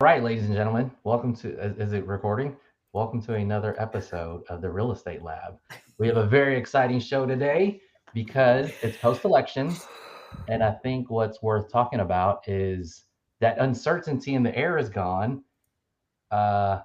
Right, ladies and gentlemen, welcome to, is it recording? Welcome to another episode of the Real Estate Lab. We have a very exciting show today because it's post elections. And I think what's worth talking about is that uncertainty in the air is gone. Uh,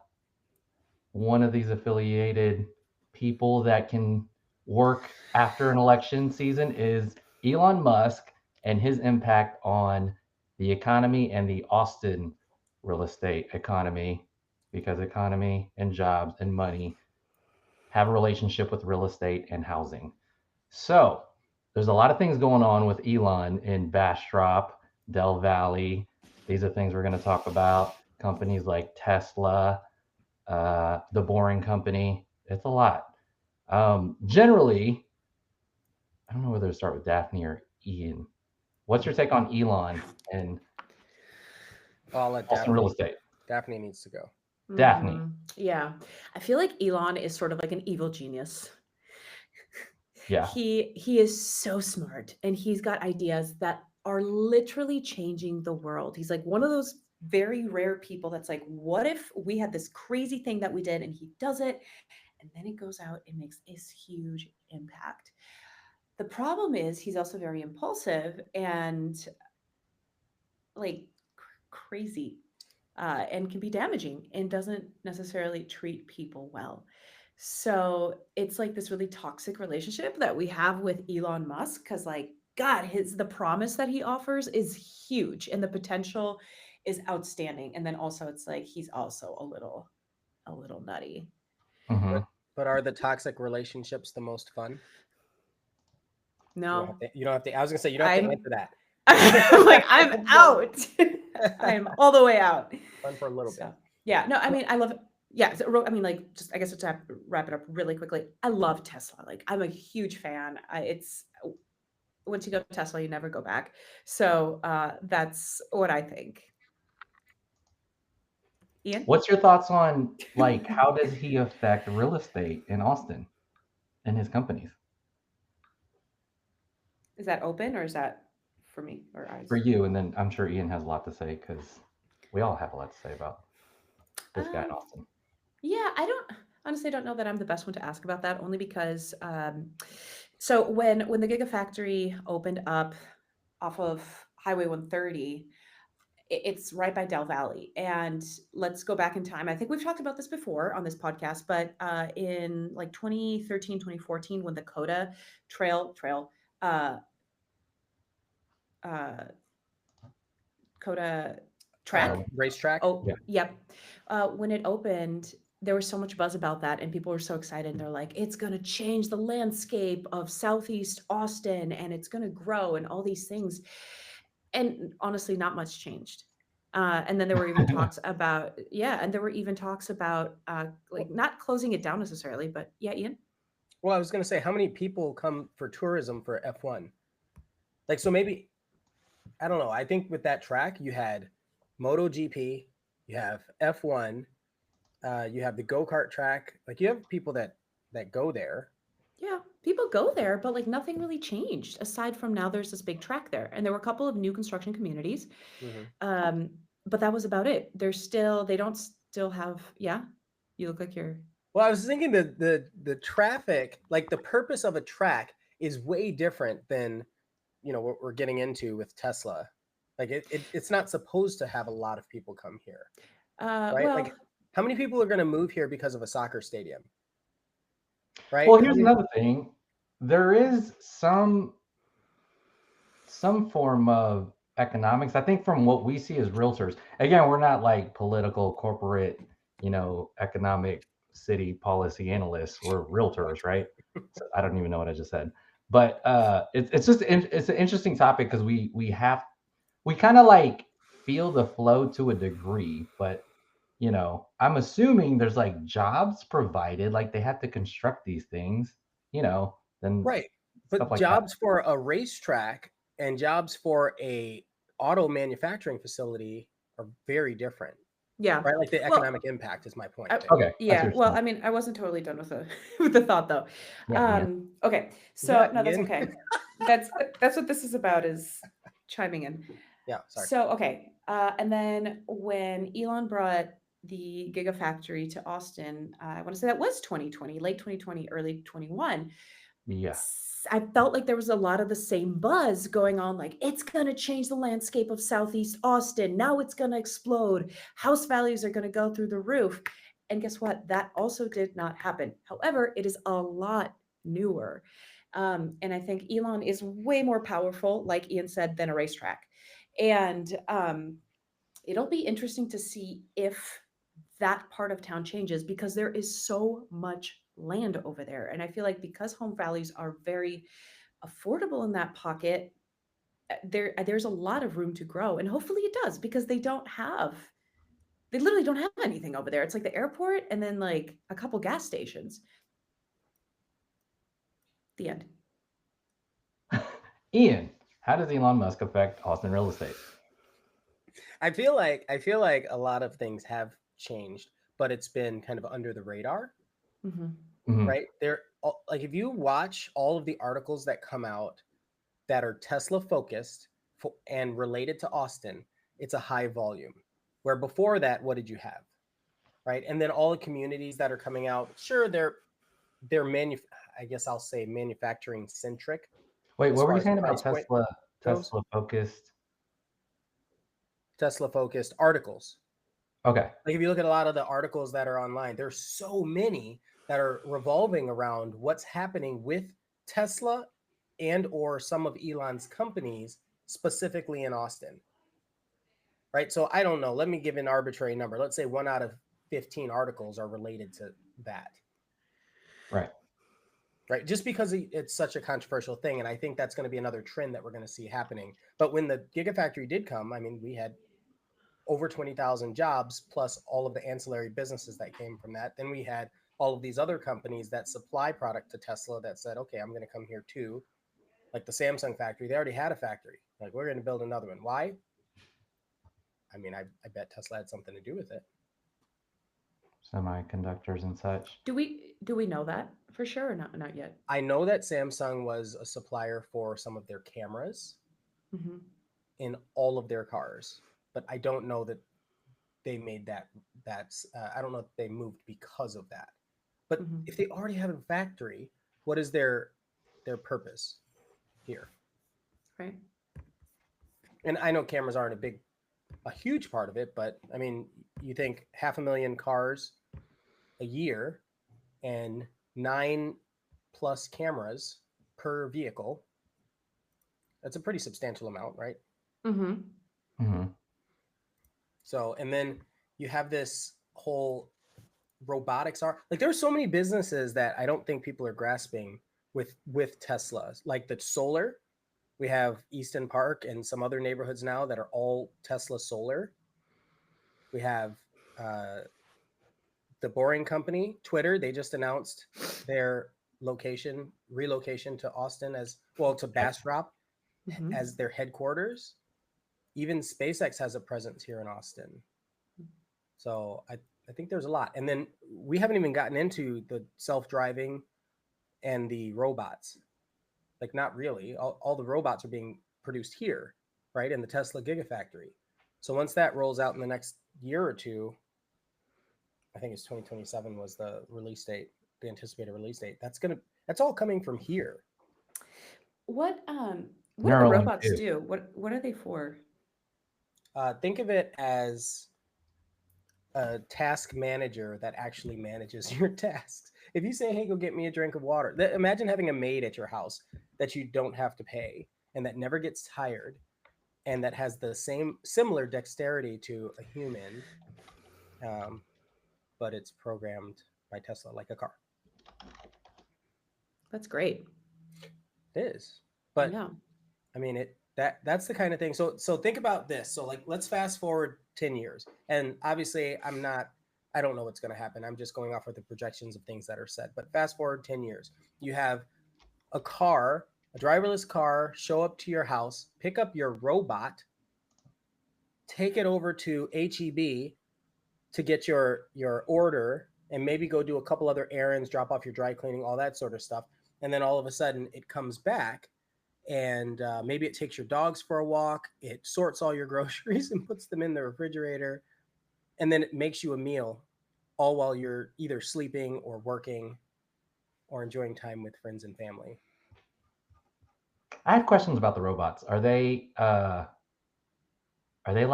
One of these affiliated people that can work after an election season is Elon Musk and his impact on the economy and the Austin real estate economy, because economy and jobs and money have a relationship with real estate and housing. So there's a lot of things going on with Elon in Bastrop, Del Valley. These are things we're going to talk about. Companies like Tesla, the Boring Company. It's a lot. Generally, I don't know whether to start with Daphne or Ian. What's your take on Elon and I'll let Austin real estate? Daphne needs to go. Daphne. Yeah. I feel like Elon is sort of like an evil genius. Yeah. He is so smart and he's got ideas that are literally changing the world. He's like one of those very rare people that's like, what if we had this crazy thing that we did and he does it and then it goes out and makes this huge impact. The problem is he's also very impulsive and like crazy and can be damaging and doesn't necessarily treat people well. So it's like this really toxic relationship that we have with Elon Musk because, like, God, the promise that he offers is huge and the potential is outstanding. And then also, it's like he's also a little nutty. Mm-hmm. But are the toxic relationships the most fun? No, You don't have to. I was gonna say you don't have to answer that. I'm out. I'm all the way out. Fun for a little bit. Yeah, no, I mean, I love it. Yeah, like, just I guess to wrap it up really quickly. I love Tesla. Like, I'm a huge fan. It's once you go to Tesla, you never go back. So that's what I think. Ian, What's your thoughts on, like, how does he affect real estate in Austin and his companies? is that open or is that for me or eyes? For you, and then I'm sure Ian has a lot to say because we all have a lot to say about this guy in Austin. Yeah, I honestly don't know that I'm the best one to ask about that, only because so when the Gigafactory opened up off of Highway 130, it's right by Del Valley. And let's go back in time. I think we've talked about this before on this podcast, but in like 2013, 2014, when the Coda Trail Coda track. Racetrack. Oh, Yeah. yep. When it opened, there was so much buzz about that, and people were so excited. And they're like, "It's going to change the landscape of Southeast Austin, and it's going to grow, and all these things." And honestly, not much changed. And then there were even talks about, and there were even talks about like not closing it down necessarily, but yeah, Ian. Well, I was gonna say, how many people come for tourism for F1? Like, so maybe I don't know. I think with that track, you had MotoGP, you have F1, you have the go-kart track. Like, you have people that go there. Yeah, people go there, but like nothing really changed aside from now there's this big track there, and there were a couple of new construction communities, but that was about it. They don't still have. Yeah, you look like you're. Well, I was thinking the traffic, like the purpose of a track, is way different than what we're getting into with Tesla. Like it's not supposed to have a lot of people come here, right? Well, like, how many people are going to move here because of a soccer stadium? Right. Well, here's another thing. There is some form of economics. I think from what we see as realtors, again, we're not like political, corporate, economic city policy analysts. We're realtors, right? So I don't even know what I just said. But it's an interesting topic because we kind of like feel the flow to a degree, but I'm assuming there's like jobs provided, like they have to construct these things, then right. But like jobs for a racetrack and jobs for a auto manufacturing facility are very different. Yeah. Right. Like the economic impact is my point. Okay. Yeah. Well, I mean, I wasn't totally done with the thought though. Yeah, okay. So no, that's okay. That's what this is about, is chiming in. Yeah. Sorry. So, okay. And then when Elon brought the Gigafactory to Austin, I want to say that was 2020, late 2020, early 21. Yeah. I felt like there was a lot of the same buzz going on, like it's going to change the landscape of Southeast Austin. Now it's going to explode. House values are going to go through the roof. And guess what? That also did not happen. However, it is a lot newer. And I think Elon is way more powerful, like Ian said, than a racetrack. And it'll be interesting to see if that part of town changes because there is so much land over there. And I feel like because home values are very affordable in that pocket, there's a lot of room to grow. And hopefully it does because they literally don't have anything over there. It's like the airport and then like a couple gas stations. The end. Ian, how does Elon Musk affect Austin real estate? I feel like a lot of things have changed, but it's been kind of under the radar, right? Like if you watch all of the articles that come out that are Tesla focused and related to Austin, it's a high volume. Where before that, what did you have, right? And then all the communities that are coming out, sure, they're I guess I'll say manufacturing centric. Wait, what were you as saying the about price point goes. Tesla focused? Tesla focused articles. Okay. Like if you look at a lot of the articles that are online, there's so many that are revolving around what's happening with Tesla and or some of Elon's companies specifically in Austin. Right? So I don't know. Let me give an arbitrary number. Let's say 1 out of 15 articles are related to that. Right. Right. Just because it's such a controversial thing. And I think that's going to be another trend that we're going to see happening. But when the Gigafactory did come, I mean, we had over 20,000 jobs plus all of the ancillary businesses that came from that. Then we had all of these other companies that supply product to Tesla that said, okay, I'm going to come here too. Like the Samsung factory, they already had a factory. Like we're going to build another one. Why? I mean, I bet Tesla had something to do with it. Semiconductors and such. Do we know that for sure or not yet? I know that Samsung was a supplier for some of their cameras in all of their cars, but I don't know that they made that. I don't know if they moved because of that. But if they already have a factory, what is their purpose here? Right. And I know cameras aren't a huge part of it, but I mean, you think 500,000 cars a year and 9+ cameras per vehicle. That's a pretty substantial amount, right? So, and then you have this whole robotics like there's so many businesses that I don't think people are grasping with Tesla, like the solar. We have Easton Park and some other neighborhoods now that are all Tesla solar. We have the Boring Company, Twitter. They just announced their relocation to Austin to Bastrop as their headquarters. Even SpaceX has a presence here in Austin. So I think there's a lot. And then we haven't even gotten into the self-driving and the robots. Like not really. All the robots are being produced here, right? In the Tesla Gigafactory. So once that rolls out in the next year or two, I think it's 2027 was the release date, the anticipated release date. That's all coming from here. What do the robots do? What are they for? Think of it as a task manager that actually manages your tasks. If you say, hey, go get me a drink of water, imagine having a maid at your house that you don't have to pay and that never gets tired and that has the similar dexterity to a human, but it's programmed by Tesla like a car. That's great. It is. But I mean, that's the kind of thing. So think about this. So like, let's fast forward 10 years. And obviously I don't know what's going to happen. I'm just going off of the projections of things that are said, but fast forward 10 years, you have a driverless car, show up to your house, pick up your robot, take it over to HEB to get your order and maybe go do a couple other errands, drop off your dry cleaning, all that sort of stuff. And then all of a sudden it comes back and maybe it takes your dogs for a walk. It sorts all your groceries and puts them in the refrigerator, and then it makes you a meal, all while you're either sleeping or working or enjoying time with friends and family. I have questions about the robots. Are they allowed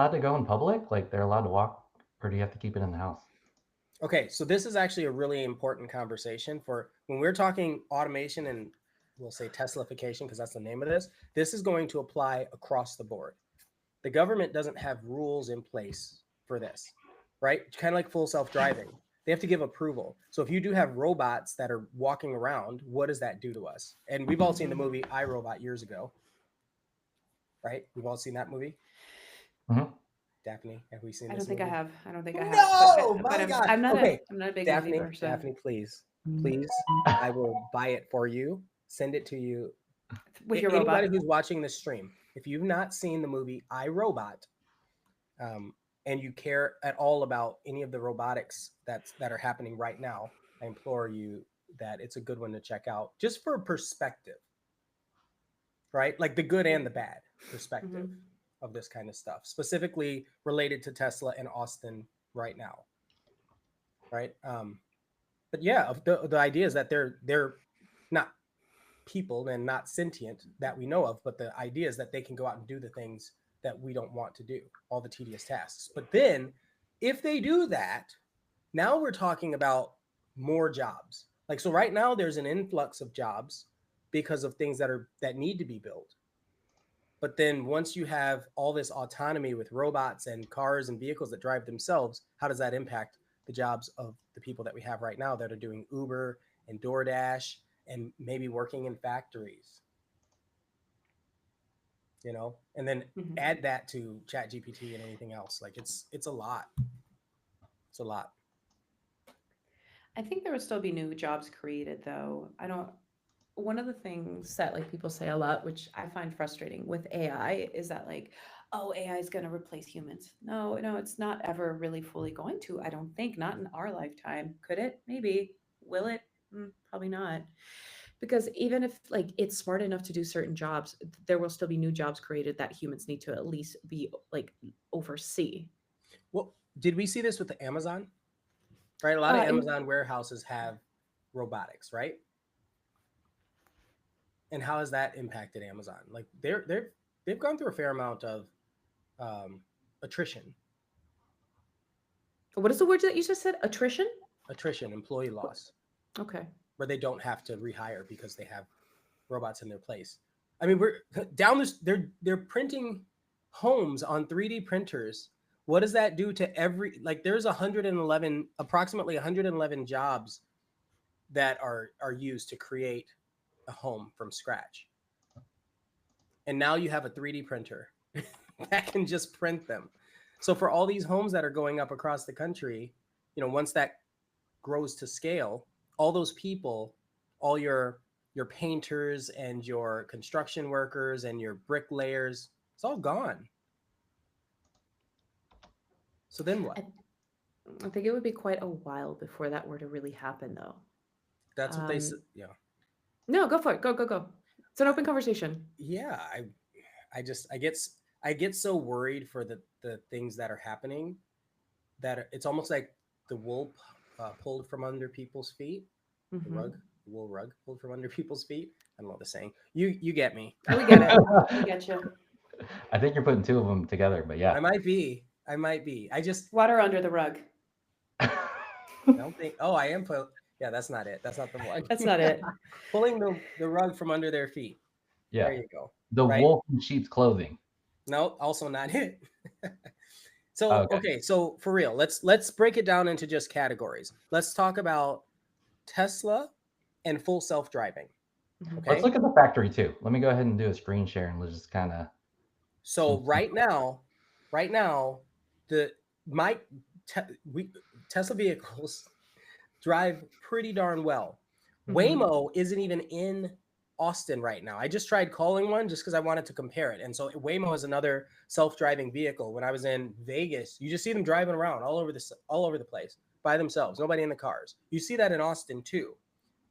to go in public? Like they're allowed to walk, or do you have to keep it in the house? Okay, so this is actually a really important conversation for when we're talking automation, and we'll say Teslafication because that's the name of this. This is going to apply across the board. The government doesn't have rules in place for this, right? Kind of like full self-driving. They have to give approval. So if you do have robots that are walking around, what does that do to us? And we've all seen the movie I, Robot years ago, right? We've all seen that movie. Mhm. Daphne, have we seen I this don't think movie? I have. I don't think I have. No, but my God. I'm not Okay, I'm not a big Daphne, movie person. Daphne, please, I will buy it for you. Send it to you. With your Anybody robot. who's watching this stream, if you've not seen the movie I, Robot, and you care at all about any of the robotics that are happening right now, I implore you that it's a good one to check out, just for perspective, right? Like the good and the bad perspective of this kind of stuff, specifically related to Tesla and Austin right now, right? But yeah, the idea is that they're not people and not sentient that we know of, but the idea is that they can go out and do the things that we don't want to do, all the tedious tasks. But then if they do that, now we're talking about more jobs. Like, so right now there's an influx of jobs because of things that need to be built. But then once you have all this autonomy with robots and cars and vehicles that drive themselves, how does that impact the jobs of the people that we have right now that are doing Uber and DoorDash and maybe working in factories? You know, and then add that to ChatGPT and anything else. Like it's a lot. It's a lot. I think there will still be new jobs created though. One of the things that like people say a lot, which I find frustrating with AI, is that like, oh, AI is going to replace humans. No, it's not ever really fully going to. I don't think, not in our lifetime. Could it? Maybe. Will it? Probably not. Because even if like it's smart enough to do certain jobs, there will still be new jobs created that humans need to at least be like oversee. Well, did we see this with the Amazon? Right, a lot of And Amazon warehouses have robotics, right? And how has that impacted Amazon? Like they've gone through a fair amount of attrition, what is the word that you just said? Attrition? employee loss, Okay. where they don't have to rehire because they have robots in their place. I mean, we're down this. They're printing homes on 3D printers. What does that do to every, like there's approximately 111 jobs that are used to create a home from scratch. And now you have a 3D printer that can just print them. So for all these homes that are going up across the country, you know, once that grows to scale, all those people, all your painters and your construction workers and your bricklayers, it's all gone. So then what? I think it would be quite a while before that were to really happen, though. That's what they said. Yeah. No, go for it. Go. It's an open conversation. Yeah, I get so worried for the things that are happening that it's almost like the wool pulled from under people's feet. The wool rug pulled from under people's feet. I don't know the saying. You get me. We get it. We get you. I think you're putting two of them together, but yeah. I might be. I just water under the rug. I don't think. Oh, I am. Yeah, that's not it. That's not the one. That's not it. Pulling the rug from under their feet. Yeah. There you go. The right? wolf in sheep's clothing. No, also not it. So okay, so for real, let's break it down into just categories. Let's talk about Tesla and full self-driving. Okay. Let's look at the factory too. Let me go ahead and do a screen share and let's just kind of. So right now, Tesla vehicles drive pretty darn well. Waymo isn't even in Austin right now. I just tried calling one just because I wanted to compare it. And so Waymo is another self-driving vehicle. When I was in Vegas, you just see them driving around all over the place by themselves, nobody in the cars. You see that in Austin too.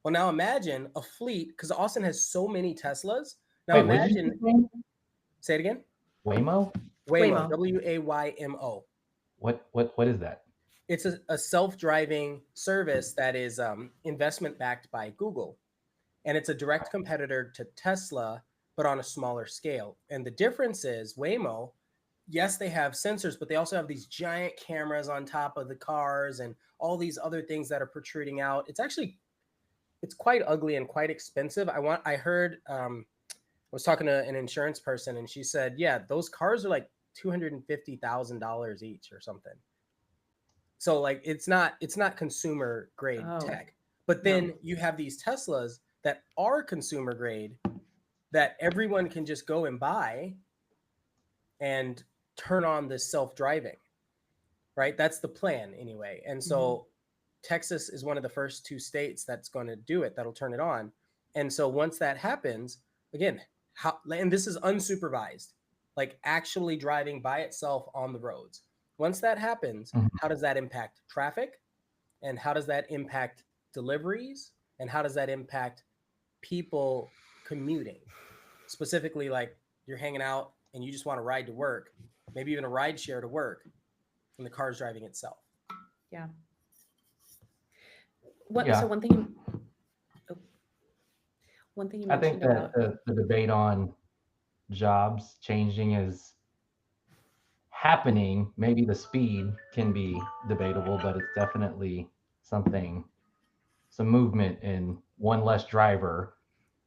Well, now imagine a fleet, because Austin has so many Teslas. Now Wait, what did you imagine, say? say it again. Waymo? Waymo, Waymo. Waymo. What is that? It's a self-driving service that is investment backed by Google, and it's a direct competitor to Tesla, but on a smaller scale. And the difference is Waymo, yes, they have sensors, but they also have these giant cameras on top of the cars and all these other things that are protruding out. It's quite ugly and quite expensive. I heard I was talking to an insurance person, and she said, yeah, those cars are like $250,000 each or something. So like it's not consumer grade Oh, tech. But no. then you have these Teslas that are consumer grade that everyone can just go and buy and turn on this self-driving, right? That's the plan anyway. And so Texas is one of the first 2 states that's going to do it, that'll turn it on. And so once that happens, again, and this is unsupervised, like actually driving by itself on the roads. Once that happens, Mhm. how does that impact traffic? And how does that impact deliveries? And how does that impact people commuting? Specifically, like you're hanging out and you just want to ride to work, maybe even a ride share to work, and the car's driving itself. Yeah. Yeah. So one thing you I think mentioned that about the debate on jobs changing is happening. Maybe the speed can be debatable, but it's definitely some movement in one less driver,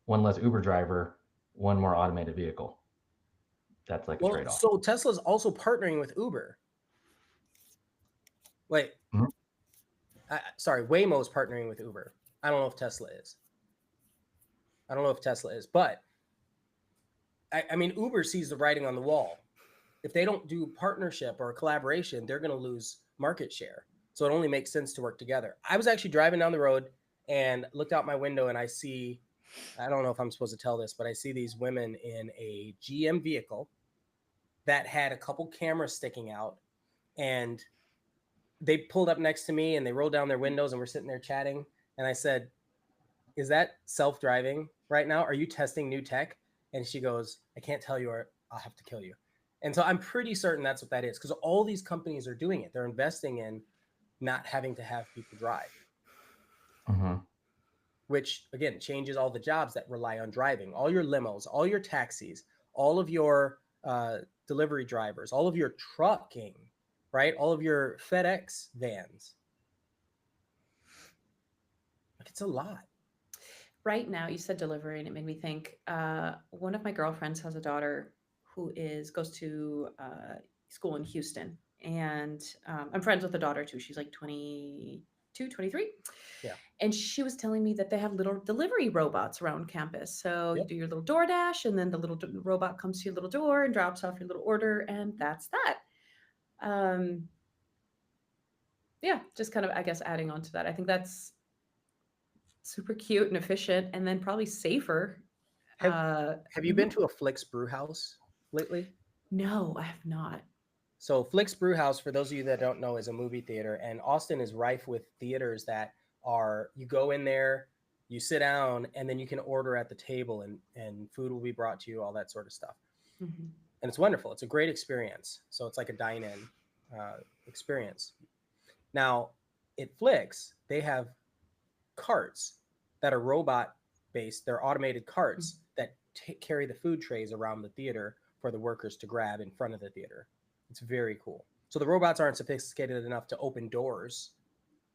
one less Uber driver, one more automated vehicle. That's like a Well, trade-off. so Tesla's also partnering with Uber. Wait, Mhm. sorry, Waymo's partnering with Uber. I don't know if Tesla is, but I mean, Uber sees the writing on the wall. If they don't do partnership or collaboration, they're going to lose market share. So it only makes sense to work together. I was actually driving down the road and looked out my window and I don't know if I'm supposed to tell this, but I see these women in a GM vehicle that had a couple cameras sticking out, and they pulled up next to me and they rolled down their windows and we're sitting there chatting. And I said, is that self-driving right now? Are you testing new tech? And she goes, I can't tell you or I'll have to kill you. And so I'm pretty certain that's what that is, because all these companies are doing it. They're investing in not having to have people drive, which again changes all the jobs that rely on driving. All your limos, all your taxis, all of your delivery drivers, all of your trucking, right? All of your FedEx vans. Like, it's a lot. right now. You said delivery, and it made me think. One of my girlfriends has a daughter who goes to school in Houston, and I'm friends with the daughter too. She's like 22, 23. Yeah. And she was telling me that they have little delivery robots around campus. So Yep. you do your little DoorDash, and then the little robot comes to your little door and drops off your little order, and that's that. Yeah, just kind of, I guess, adding on to that. I think that's super cute and efficient, and then probably safer. Have you been to a Flick's Brew House lately? No, I have not. So Flick's Brew House, for those of you that don't know, is a movie theater, and Austin is rife with theaters that are, you go in there, you sit down, and then you can order at the table, and food will be brought to you, all that sort of stuff. Mm-hmm. And it's wonderful. It's a great experience. So it's like a dine-in experience. Now, at Flick's, they have carts that are robot-based. They're automated carts that carry the food trays around the theater for the workers to grab in front of the theater. It's very cool. So the robots aren't sophisticated enough to open doors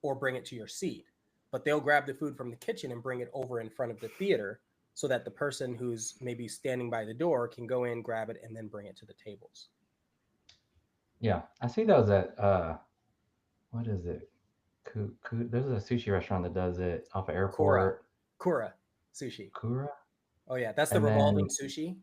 or bring it to your seat, but they'll grab the food from the kitchen and bring it over in front of the theater so that the person who's maybe standing by the door can go in, grab it, and then bring it to the tables. Yeah, I see those at what is it? There's a sushi restaurant that does it off of airport. Kura sushi. Kura? Oh yeah, that's the And revolving then sushi.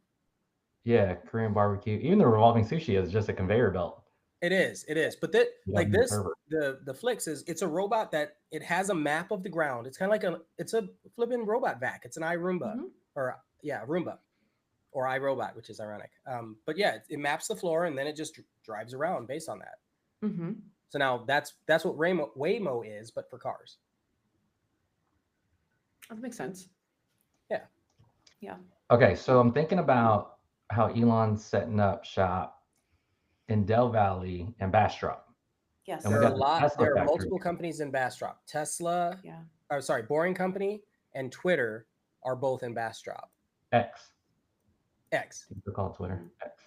yeah, Korean barbecue. Even the revolving sushi is just a conveyor belt. It is. But that, You like don't need a this, server. the Flicks it's a robot that it has a map of the ground. It's kind of like it's a flipping robot vac. It's an iRoomba Roomba or iRobot, which is ironic. But yeah, it maps the floor and then it just drives around based on that. Mm-hmm. So now that's what Waymo is, but for cars. That makes sense. Yeah. Yeah. Okay, so I'm thinking about how Elon's setting up shop in Del Valley and Bastrop. Yes. And we got the Tesla There are factory. multiple companies in Bastrop. Tesla, Yeah. Boring Company and Twitter are both in Bastrop. X. X. People call it Twitter. X.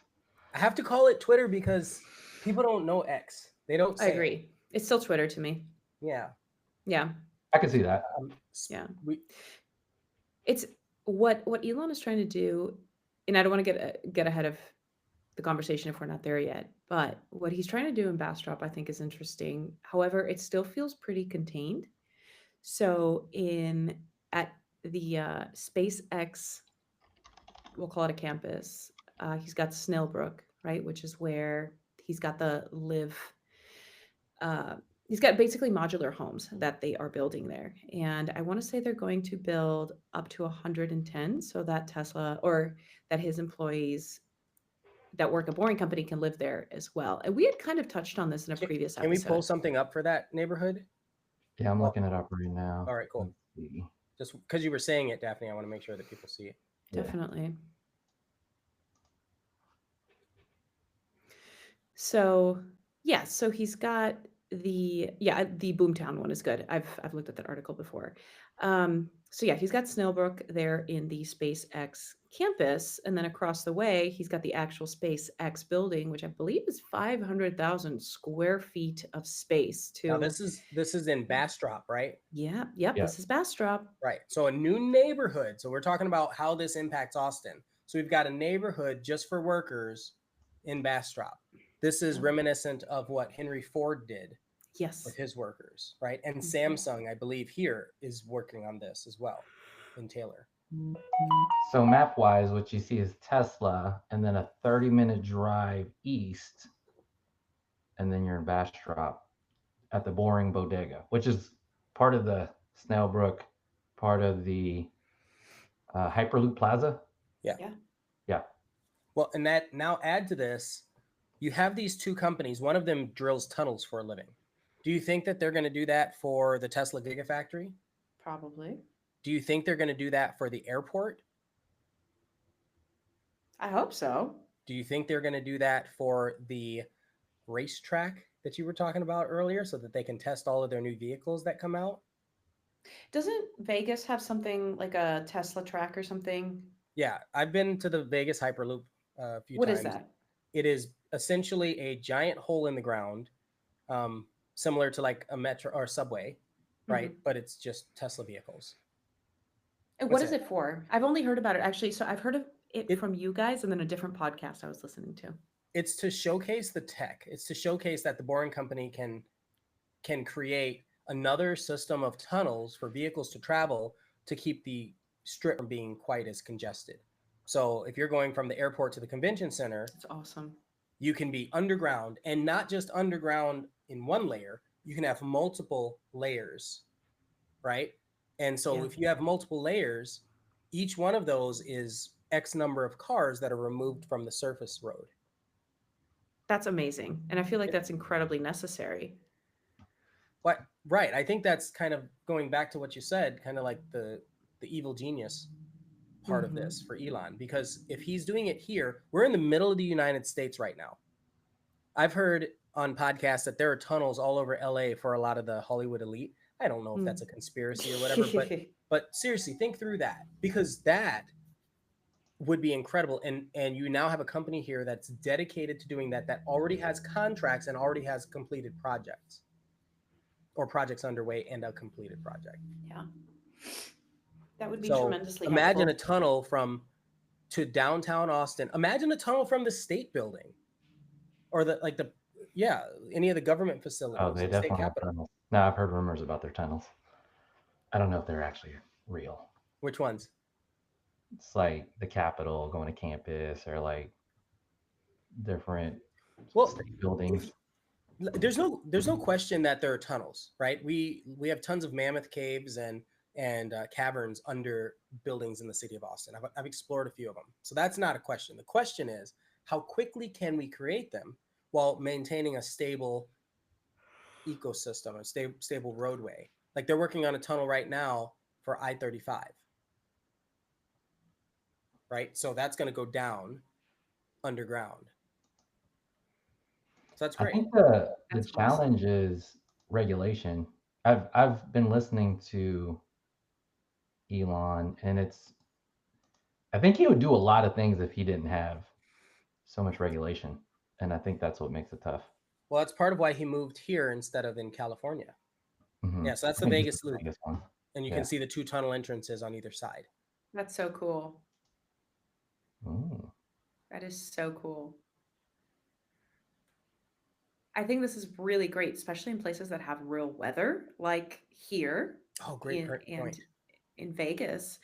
I have to call it Twitter because people don't know X. They don't I say agree. it. It's still Twitter to me. Yeah. Yeah. I can see that. Yeah. We, It's what Elon is trying to do, and I don't want to get ahead of the conversation if we're not there yet. But what he's trying to do in Bastrop, I think, is interesting. However, it still feels pretty contained. So at the SpaceX, we'll call it a campus. He's got Snellbrook, right, which is where he's got the live. He's got basically modular homes that they are building there, and I want to say they're going to build up to 110, so that Tesla or that his employees that work at Boring Company can live there as well. And we had kind of touched on this in a previous can we episode. pull something up for that neighborhood? Yeah, I'm looking it up right now. All right, cool. Let's see. Just because you were saying it, Daphne, I want to make sure that people see it. Yeah. Definitely. So yeah, so he's got the Boomtown one is good. I've looked at that article before. So yeah, he's got Snellbrook there in the SpaceX campus, and then across the way, he's got the actual SpaceX building, which I believe is 500,000 square feet of space. Now this is in Bastrop, right? Yep. Yeah. This is Bastrop. Right. So a new neighborhood. So we're talking about how this impacts Austin. So we've got a neighborhood just for workers in Bastrop. This is Yeah. reminiscent of what Henry Ford did Yes. with his workers, right? And Mhm. Samsung, I believe, here is working on this as well in Taylor. So map wise, what you see is Tesla, and then a 30-minute drive east, and then you're in Bastrop at the Boring Bodega, which is part of the Snellbrook, part of the Hyperloop Plaza. Yeah. Yeah. Yeah. Well, and that now add to this, you have these two companies. One of them drills tunnels for a living. Do you think that they're going to do that for the Tesla Gigafactory? Probably. Do you think they're going to do that for the airport? I hope so. Do you think they're going to do that for the racetrack that you were talking about earlier so that they can test all of their new vehicles that come out? Doesn't Vegas have something like a Tesla track or something? Yeah, I've been to the Vegas Hyperloop a few What times. is that? It is essentially a giant hole in the ground, similar to like a metro or subway, right? But it's just Tesla vehicles. And What's what is it? it for? I've only heard about it actually. So I've heard of it It- from you guys and then a different podcast I was listening to. It's to showcase the tech. It's to showcase that the Boring Company can create another system of tunnels for vehicles to travel to keep the strip from being quite as congested. So if you're going from the airport to the convention center, It's awesome. you can be underground, and not just underground in one layer. You can have multiple layers, right? And so Yeah. if you have multiple layers, each one of those is X number of cars that are removed from the surface road. That's amazing. And I feel like that's incredibly necessary. What? Right. I think that's kind of going back to what you said, kind of like the evil genius part of this for Elon, because if he's doing it here, we're in the middle of the United States right now. I've heard on podcasts that there are tunnels all over LA for a lot of the Hollywood elite. I don't know if that's a conspiracy or whatever, but seriously, think through that, because that would be incredible. And you now have a company here that's dedicated to doing that, that already has contracts and already has completed projects or projects underway and a completed project. Yeah. That would be So tremendously imagine helpful. a tunnel to downtown Austin. Imagine a tunnel from the state building or any of the government facilities. Oh, they the state definitely have capitol. tunnels. No, I've heard rumors about their tunnels. I don't know if they're actually real. Which ones? It's like the Capitol going to campus, or like different state buildings. There's no question that there are tunnels, right? We have tons of mammoth caves and caverns under buildings in the city of Austin. I've explored a few of them, so that's not a question. The question is, how quickly can we create them while maintaining a stable ecosystem, a stable roadway? Like they're working on a tunnel right now for I-35, right? So that's going to go down underground. So that's I great. think the That's awesome. challenge is regulation. I've been listening to Elon, and I think he would do a lot of things if he didn't have so much regulation, and I think that's what makes it tough. Well, that's part of why he moved here instead of in California. Mhm. Yeah, so that's I the think this is Vegas the loop. biggest one. And you Yeah. can see the 2 tunnel entrances on either side. That's so cool. Ooh. That is so cool. I think this is really great, especially in places that have real weather, like here Oh, great and point. in Vegas.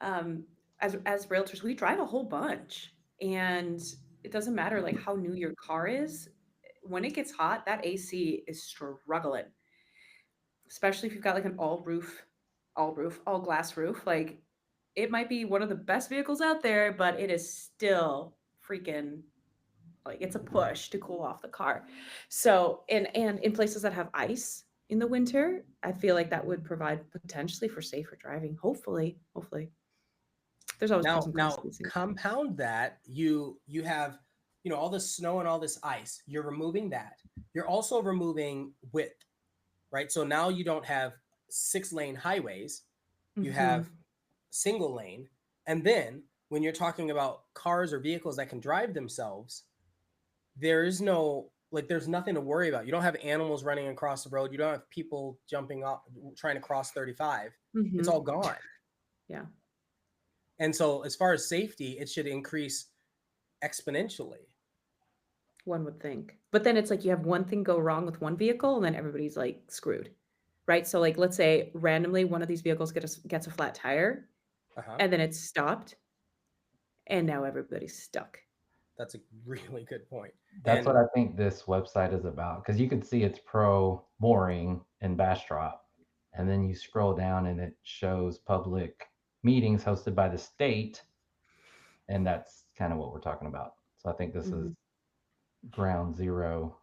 As realtors, we drive a whole bunch, and it doesn't matter like how new your car is. When it gets hot, that AC is struggling, especially if you've got like an all glass roof. Like it might be one of the best vehicles out there, but it is still freaking like it's a push to cool off the car. So and in places that have ice in the winter, I feel like that would provide potentially for safer driving. Hopefully. There's always pros and cons to Now these things. compound that, you have, all this snow and all this ice. You're removing that. You're also removing width, right? So now you don't have 6-lane highways. You have single lane. And then when you're talking about cars or vehicles that can drive themselves, there's nothing to worry about. You don't have animals running across the road. You don't have people jumping off trying to cross 35. It's all gone. Yeah. And so as far as safety, it should increase exponentially. One would think. But then it's like you have one thing go wrong with one vehicle and then everybody's like screwed. Right? So like let's say randomly one of these vehicles gets a flat tire and then it's stopped and now everybody's stuck. That's a really good point. That's what I think this website is about, because you can see it's pro boring and Bastrop, and then you scroll down and it shows public meetings hosted by the state, and that's kind of what we're talking about. So I think this is ground zero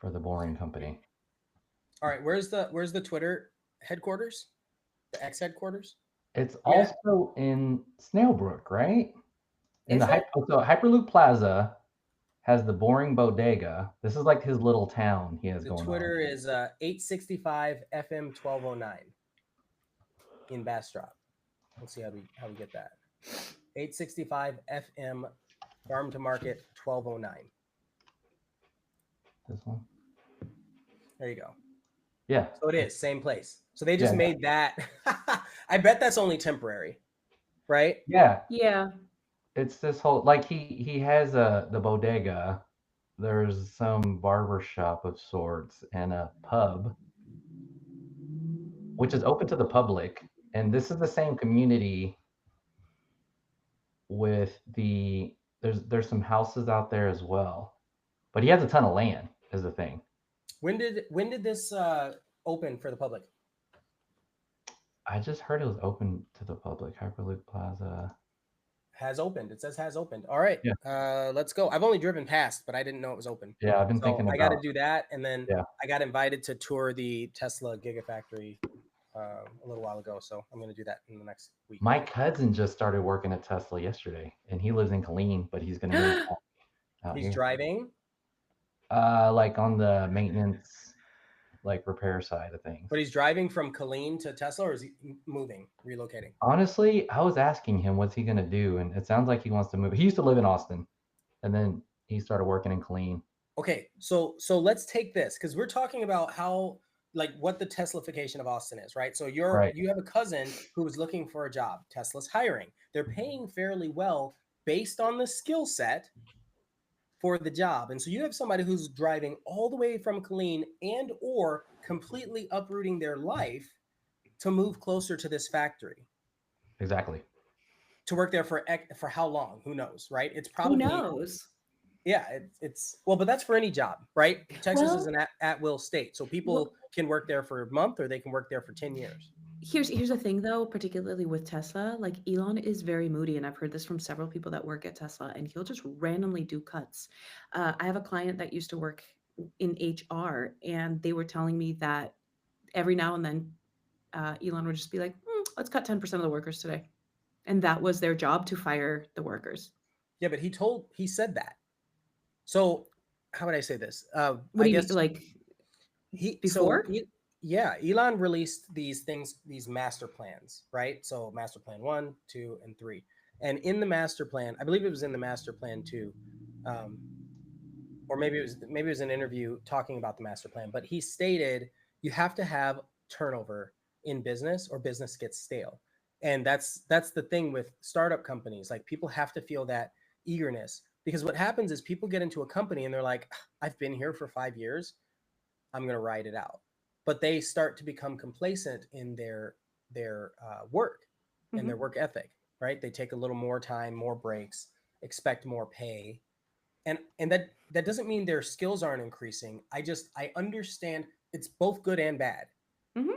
for the boring company. All right, where's the Twitter headquarters? The X headquarters? It's also in Snailbrook, right? In Is the it? so Hyperloop Plaza has the boring bodega. This is like his little town he has The going Twitter on. is 865 FM 1209 in Bastrop. Let's see how we get that. 865 FM Farm to Market 1209. This one. There you go. Yeah. So it is same place. So they just made that. I bet that's only temporary, right? Yeah. Yeah. It's this whole, like, he has the bodega. There's some barber shop of sorts and a pub, which is open to the public. And this is the same community with there's some houses out there as well. But he has a ton of land is the thing. When did this open for the public? I just heard it was open to the public. Hyperloop Plaza has opened. It says has opened. All right. Yeah. Let's go. I've only driven past, but I didn't know it was open. Yeah, I've been thinking I got to do that, and then Yeah. I got invited to tour the Tesla Gigafactory a little while ago. So I'm going to do that in the next week. My cousin just started working at Tesla yesterday, and he lives in Killeen, but he's going to move out He's here. driving? Like on the maintenance, like repair side of things. But he's driving from Killeen to Tesla, or is he moving, relocating? Honestly, I was asking him what's he going to do, and it sounds like he wants to move. He used to live in Austin, and then he started working in Killeen. Okay, so let's take this, because we're talking about how, like, what the Teslafication of Austin is, right? So you have a cousin who was looking for a job. Tesla's hiring. They're paying fairly well based on the skill set for the job. And so you have somebody who's driving all the way from Killeen and or completely uprooting their life to move closer to this factory. Exactly. To work there for how long? Who knows, right? It's probably... Who knows? Yeah, it's well, but that's for any job, right? Texas is an at-will state, so people can work there for a month or they can work there for 10 years. Here's the thing, though, particularly with Tesla, like Elon is very moody, and I've heard this from several people that work at Tesla, and he'll just randomly do cuts. I have a client that used to work in HR, and they were telling me that every now and then Elon would just be like, let's cut 10% of the workers today. And that was their job, to fire the workers. Yeah, but he said that. So how would I say this? What I do you mean? guess Like so before? yeah, Elon released these things, these master plans, right? So master plan 1, 2, and 3. And in the master plan, I believe it was in the master plan 2, or maybe it was an interview talking about the master plan, but he stated you have to have turnover in business or business gets stale. And that's the thing with startup companies. Like, people have to feel that eagerness, because what happens is people get into a company and they're like, I've been here for 5 years, I'm going to ride it out. But they start to become complacent in their work and their work ethic, right? They take a little more time, more breaks, expect more pay. And that doesn't mean their skills aren't increasing. I understand it's both good and bad.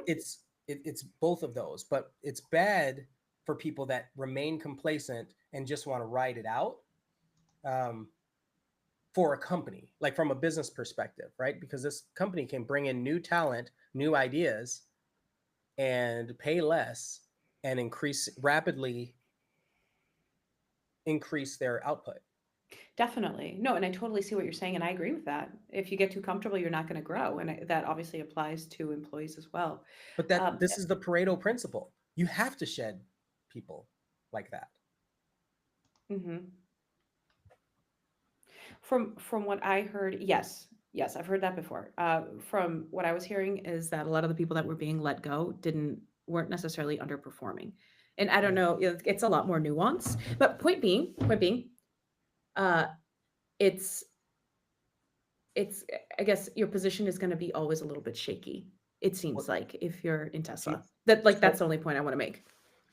It's both of those, but it's bad for people that remain complacent and just want to ride it out, for a company, like from a business perspective, right? Because this company can bring in new talent, new ideas, and pay less and rapidly increase their output. Definitely. No, and I totally see what you're saying, and I agree with that. If you get too comfortable, you're not going to grow, and that obviously applies to employees as well. But this is the Pareto principle. You have to shed people like that. From what I heard, yes, I've heard that before. From what I was hearing is that a lot of the people that were being let go weren't necessarily underperforming, and I don't know, it's a lot more nuanced. But point being, it's I guess your position is going to be always a little bit shaky. It seems like, if you're in Tesla, that's the only point I want to make.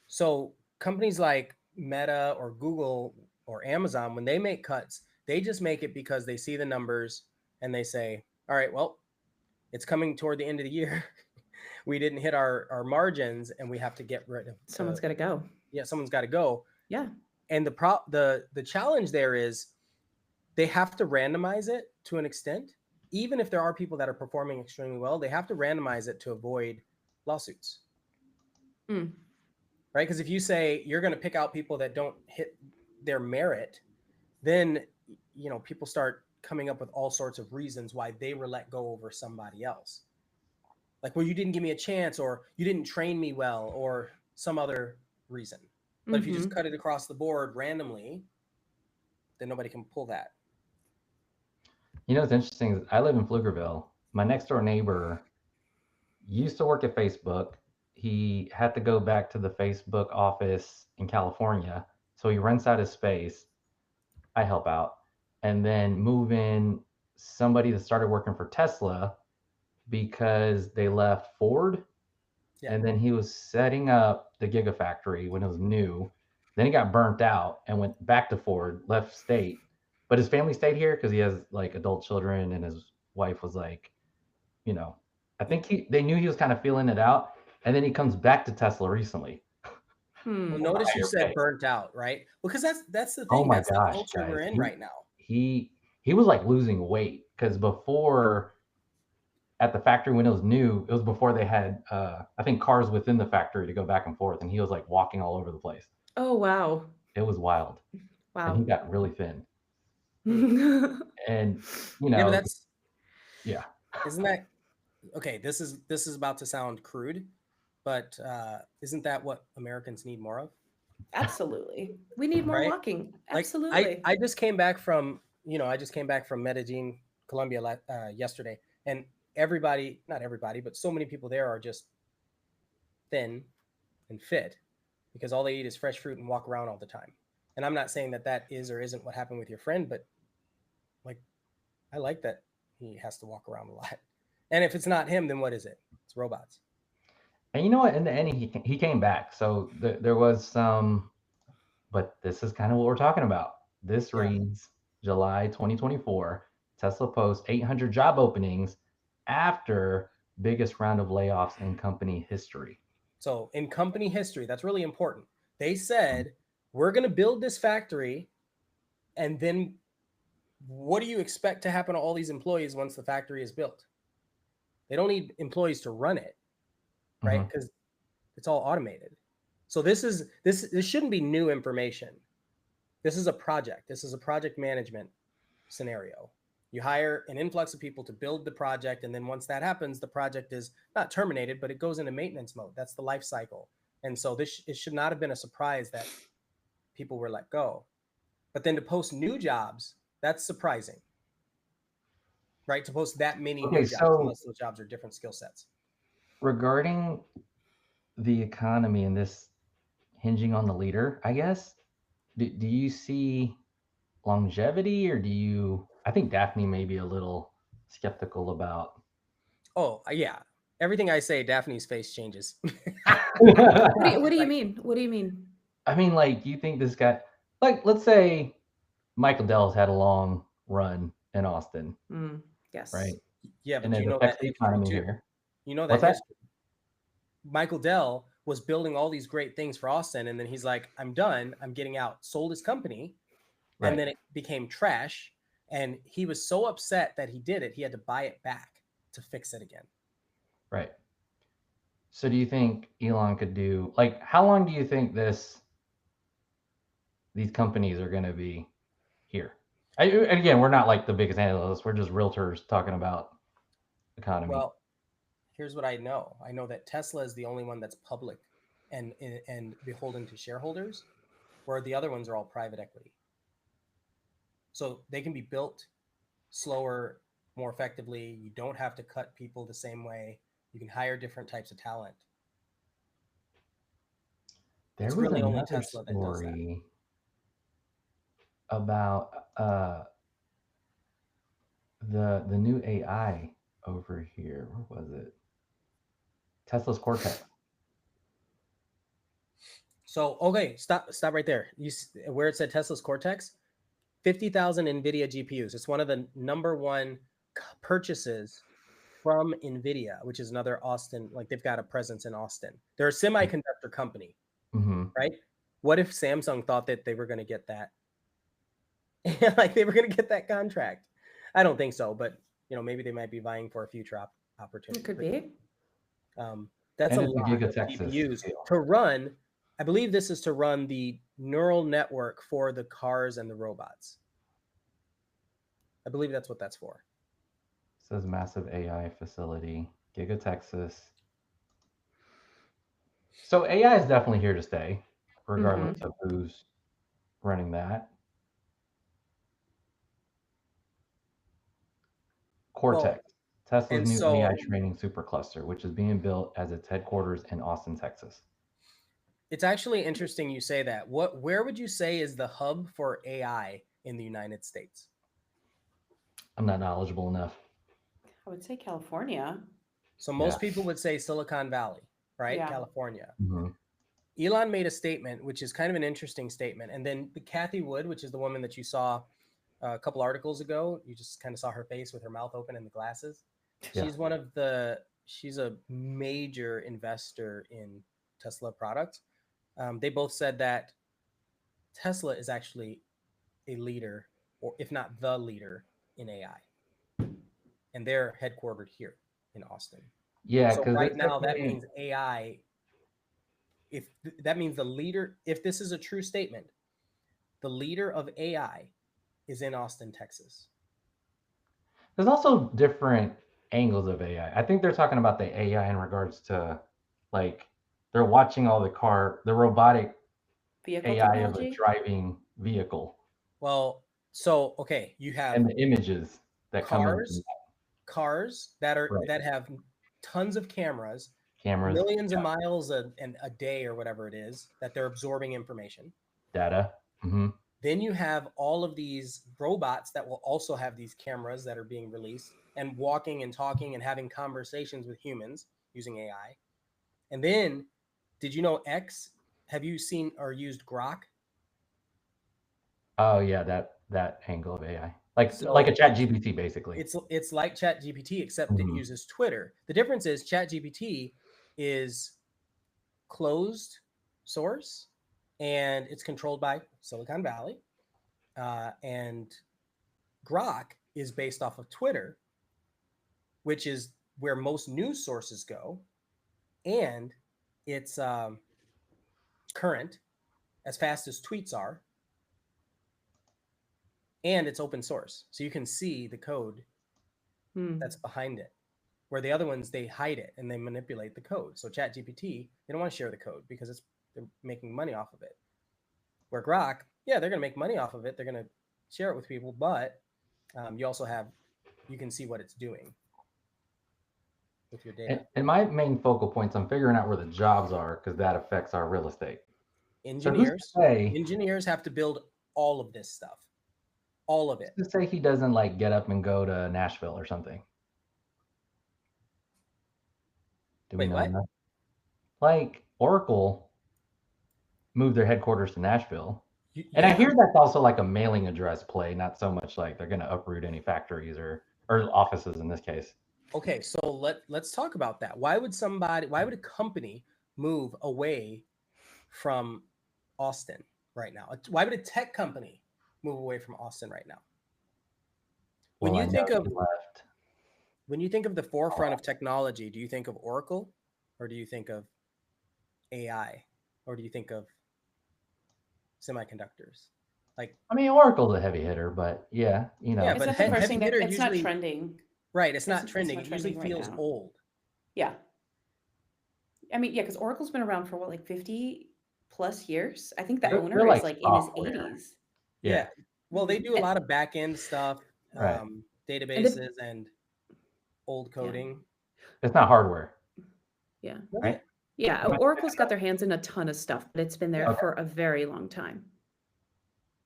So companies like Meta or Google or Amazon, when they make cuts, they just make it because they see the numbers and they say, all right, well, it's coming toward the end of the year. We didn't hit our margins and we have to get rid of Someone's got to go. Yeah, someone's got to go. Yeah. And the challenge there is they have to randomize it to an extent. Even if there are people that are performing extremely well, they have to randomize it to avoid lawsuits. Right? Because if you say you're going to pick out people that don't hit their merit, then people start coming up with all sorts of reasons why they were let go over somebody else. Like, well, you didn't give me a chance, or you didn't train me well, or some other reason. But if you just cut it across the board randomly, then nobody can pull that. What's interesting is I live in Pflugerville. My next door neighbor used to work at Facebook. He had to go back to the Facebook office in California. So he rents out his space. I help out. And then move in somebody that started working for Tesla because they left Ford. Yeah. And then he was setting up the Gigafactory when it was new. Then he got burnt out and went back to Ford, left state. But his family stayed here because he has like adult children, and his wife was like, I think they knew he was kind of feeling it out. And then he comes back to Tesla recently. Well, notice you said burnt out, right? Because that's the thing. Oh my that's gosh, the culture guys. We're in right now. He was like losing weight because before, at the factory when it was new, it was before they had I think cars within the factory to go back and forth, and he was like walking all over the place. Oh wow. It was wild. Wow. And he got really thin. And yeah, but that's yeah. Isn't that okay? This is about to sound crude, but isn't that what Americans need more of? Absolutely. We need more walking. Absolutely. Like, I just came back from Medellin, Colombia yesterday, and not everybody, but so many people there are just thin and fit because all they eat is fresh fruit and walk around all the time. And I'm not saying that is or isn't what happened with your friend, but like, I like that he has to walk around a lot. And if it's not him, then what is it? It's robots. And you know what? In the end, he came back. So there was some, but this is kind of what we're talking about. This reads July 2024. Tesla posts 800 job openings after biggest round of layoffs in company history. So in company history, that's really important. They said, we're going to build this factory, and then what do you expect to happen to all these employees once the factory is built? They don't need employees to run it, right? Because it's all automated. So this shouldn't be new information. This is a project. This is a project management scenario. You hire an influx of people to build the project, and then once that happens, the project is not terminated, but it goes into maintenance mode. That's the life cycle. And so it should not have been a surprise that people were let go. But then to post new jobs, that's surprising, right? To post that many new jobs, unless those jobs are different skill sets. Regarding the economy and this hinging on the leader, I guess, do you see longevity, or I think Daphne may be a little skeptical about. Oh, yeah. Everything I say, Daphne's face changes. What do you mean? What do you mean? I mean, like, you think this guy, like, let's say Michael Dell's had a long run in Austin. Yes. Right. Yeah, but and you know affects that the economy here. You know that history. Michael Dell was building all these great things for Austin, and then he's like, I'm done. I'm getting out. Sold his company, Right. and then it became trash. And he was so upset that he did it, he had to buy it back to fix it again. Right. So do you think Elon could do, like, how long do you think these companies are going to be here? And again, we're not like the biggest analysts. We're just realtors talking about economy. Well, here's what I know. I know that Tesla is the only one that's public and beholden to shareholders, where the other ones are all private equity. So they can be built slower, more effectively. You don't have to cut people the same way. You can hire different types of talent. There was really only Tesla that does that. About the new AI over here. Where was it? Tesla's Cortex. So, okay, stop right there. Where it said Tesla's Cortex, 50,000 NVIDIA GPUs. It's one of the number one purchases from NVIDIA, which is another Austin, like they've got a presence in Austin. They're a semiconductor company, right? What if Samsung thought that they were going to get that? Like they were going to get that contract? I don't think so, but maybe they might be vying for a future opportunity. It could be. That's a lot of GPUs to run. I believe this is to run the neural network for the cars and the robots. I believe that's what that's for. It says massive AI facility, Giga Texas. So AI is definitely here to stay, regardless of who's running that. Cortex, Tesla's new AI training supercluster, which is being built as its headquarters in Austin, Texas. It's actually interesting you say that. Where would you say is the hub for AI in the United States? I'm not knowledgeable enough. I would say California. So most people would say Silicon Valley, right? Yeah. California. Elon made a statement, which is kind of an interesting statement. And then Kathy Wood, which is the woman that you saw a couple articles ago, you just kind of saw her face with her mouth open and the glasses. Yeah. She's a major investor in Tesla products. They both said that Tesla is actually a leader, or if not the leader, in AI. And they're headquartered here in Austin. Yeah. So right now that means AI, if that means the leader, if this is a true statement, the leader of AI is in Austin, Texas. There's also different angles of AI. I think they're talking about the AI in regards to, like, they're watching all the robotic vehicle AI technology of a driving vehicle. Well, so okay, you have and the images that cars that are that have tons of cameras, millions of miles a day or whatever it is that they're absorbing information, data. Then you have all of these robots that will also have these cameras that are being released and walking and talking and having conversations with humans using AI. And then, did you know X? Have you seen or used Grok? Oh yeah, that angle of AI, like a ChatGPT basically. It's like ChatGPT, except it uses Twitter. The difference is ChatGPT is closed source and it's controlled by Silicon Valley. And Grok is based off of Twitter, which is where most news sources go. And it's current, as fast as tweets are, and it's open source. So you can see the code that's behind it. Where the other ones, they hide it and they manipulate the code. So ChatGPT, they don't want to share the code because they're making money off of it. Where Grok, yeah, they're going to make money off of it. They're going to share it with people, but you can see what it's doing with your data. And my main focal points, I'm figuring out where the jobs are because that affects our real estate. Engineers have to build all of this stuff, all of it. Let's say he doesn't like get up and go to Nashville or something. Do we know what? that? Like Oracle moved their headquarters to Nashville. And I hear that's also like a mailing address play, not so much like they're going to uproot any factories or offices in this case. Okay, so let's talk about that. Why would a company move away from Austin right now? Why would a tech company move away from Austin right now? When you think of the forefront of technology, do you think of Oracle, or do you think of AI, or do you think of semiconductors? Like, I mean, Oracle's a heavy hitter, but yeah, you know. Yeah, but it's not trending. Right, it's not trending. It usually feels old. Yeah. I mean, yeah, because Oracle's been around for what, like 50 plus years? I think the owner is like in his 80s. Yeah. Well, they do a lot of back end stuff, right. Databases and old coding. Yeah. It's not hardware. Yeah. Right? Yeah. Oracle's got their hands in a ton of stuff, but it's been there for a very long time.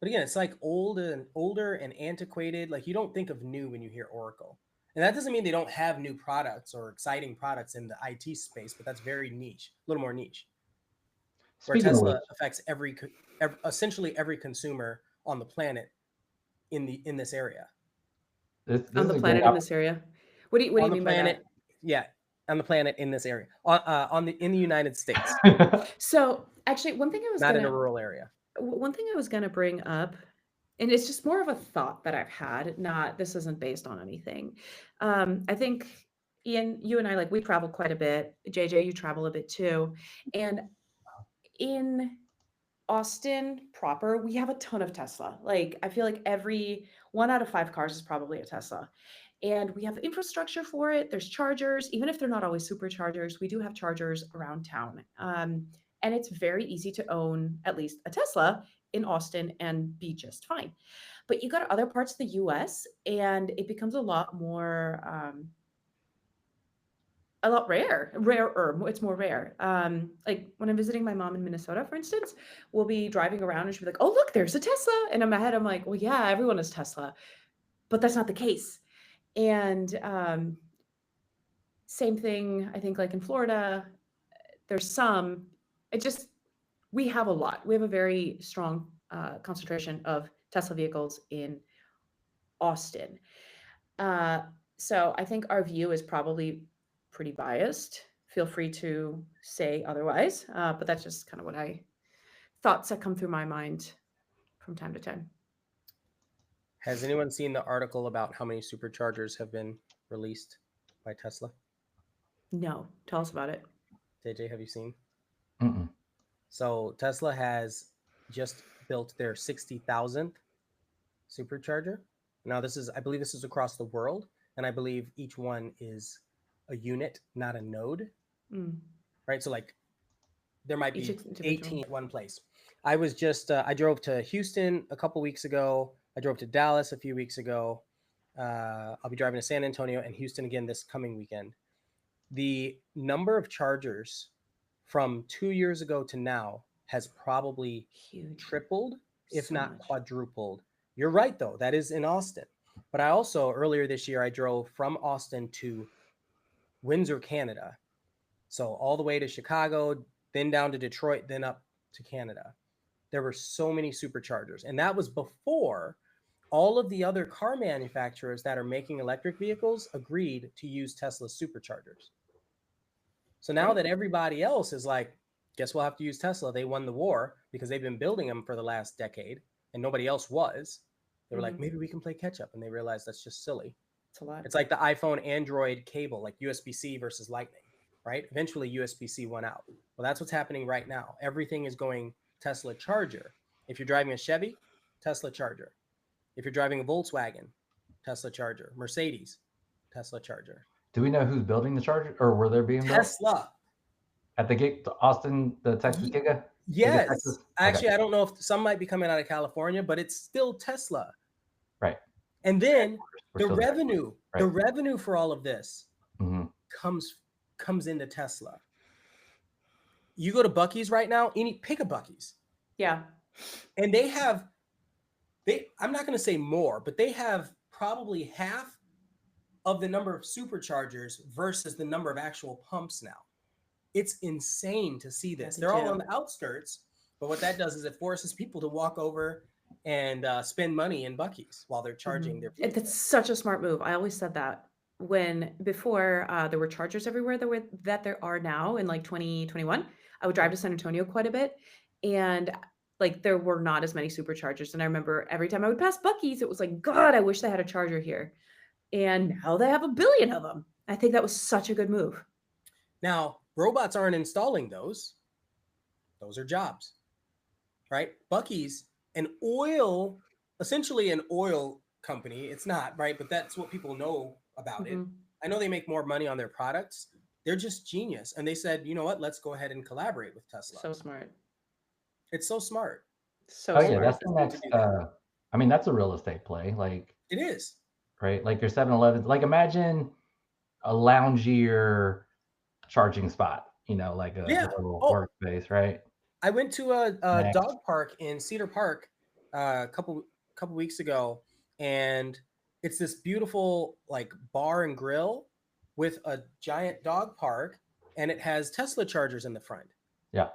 But again, it's like older and antiquated. Like, you don't think of new when you hear Oracle. And that doesn't mean they don't have new products or exciting products in the IT space, but that's very niche, a little more niche. Where Tesla affects essentially every consumer on the planet in this area. On the planet in this area? What do you mean by that? Yeah, on the planet in this area, in the United States. So actually, one thing I was not in a rural area. One thing I was going to bring up, and it's just more of a thought that I've had, this isn't based on anything. I think, Ian, you and I, we travel quite a bit. JJ, you travel a bit too. And in Austin proper, we have a ton of Tesla. I feel like every 1 out of 5 cars is probably a Tesla. And we have infrastructure for it. There's chargers, even if they're not always superchargers. We do have chargers around town. And it's very easy to own at least a Tesla in Austin and be just fine. But you go to other parts of the US and it becomes a lot more, rarer. It's more rare. Like when I'm visiting my mom in Minnesota, for instance, we'll be driving around and she'll be like, oh, look, there's a Tesla. And in my head, I'm like, well, yeah, everyone has Tesla. But that's not the case. And same thing, I think, like in Florida, there's some. We have a lot. We have a very strong concentration of Tesla vehicles in Austin. So I think our view is probably pretty biased. Feel free to say otherwise, but that's just kind of thoughts that come through my mind from time to time. Has anyone seen the article about how many superchargers have been released by Tesla? No. Tell us about it. JJ, have you seen? Mm-mm. So Tesla has just built their 60,000th supercharger. Now I believe this is across the world, and I believe each one is a unit, not a node. Right? So there might be 18 at one place. I drove to Houston a couple weeks ago. I drove to Dallas a few weeks ago. I'll be driving to San Antonio and Houston again this coming weekend. The number of chargers from 2 years ago to now has probably tripled, if not quadrupled. You're right, though. That is in Austin. But I also, earlier this year, I drove from Austin to Windsor, Canada. So all the way to Chicago, then down to Detroit, then up to Canada. There were so many superchargers. And that was before all of the other car manufacturers that are making electric vehicles agreed to use Tesla superchargers. So now that everybody else is like, guess we'll have to use Tesla. They won the war because they've been building them for the last decade and nobody else was. They were like, maybe we can play catch up. And they realized that's just silly. It's a lot. It's like the iPhone Android cable, like USB-C versus Lightning. right? Eventually USB-C won out. Well, that's what's happening right now. Everything is going Tesla charger. If you're driving a Chevy, Tesla charger. If you're driving a Volkswagen, Tesla charger. Mercedes, Tesla charger. Do we know who's building the charger, or where they're being built? Tesla. At the Austin, the Texas Giga? Yes. Giga, Texas? Actually, Okay. I don't know if some might be coming out of California, but it's still Tesla. Right. And then We're the still there. revenue, Right. the revenue for all of this hmm comes into Tesla. You go to Buc-ee's right now, pick a Buc-ee's. Yeah. And I'm not going to say more, but they have probably half of the number of superchargers versus the number of actual pumps now. It's insane to see this. They're all on the outskirts, but what that does is it forces people to walk over and spend money in Buc-ee's while they're charging their vehicles. That's such a smart move. I always said that before there were chargers everywhere that there are now in like 2021. I would drive to San Antonio quite a bit, and like there were not as many superchargers. And I remember every time I would pass Buc-ee's, it was like, God, I wish they had a charger here. And now they have 1 billion of them. I think that was such a good move. Now, robots aren't installing those. Those are jobs, right? Buc-ee's, essentially an oil company. It's not, right? But that's what people know about it. I know they make more money on their products. They're just genius. And they said, you know what? Let's go ahead and collaborate with Tesla. So smart. It's so smart. So Oh smart. yeah, that's the next. I mean, that's a real estate play. Like it is, right? Like your 7-Elevens. Like imagine a loungier charging spot. You know, like a little workspace, right? I went to a dog park in Cedar Park a couple weeks ago, and it's this beautiful like bar and grill with a giant dog park, and it has Tesla chargers in the front. Yeah.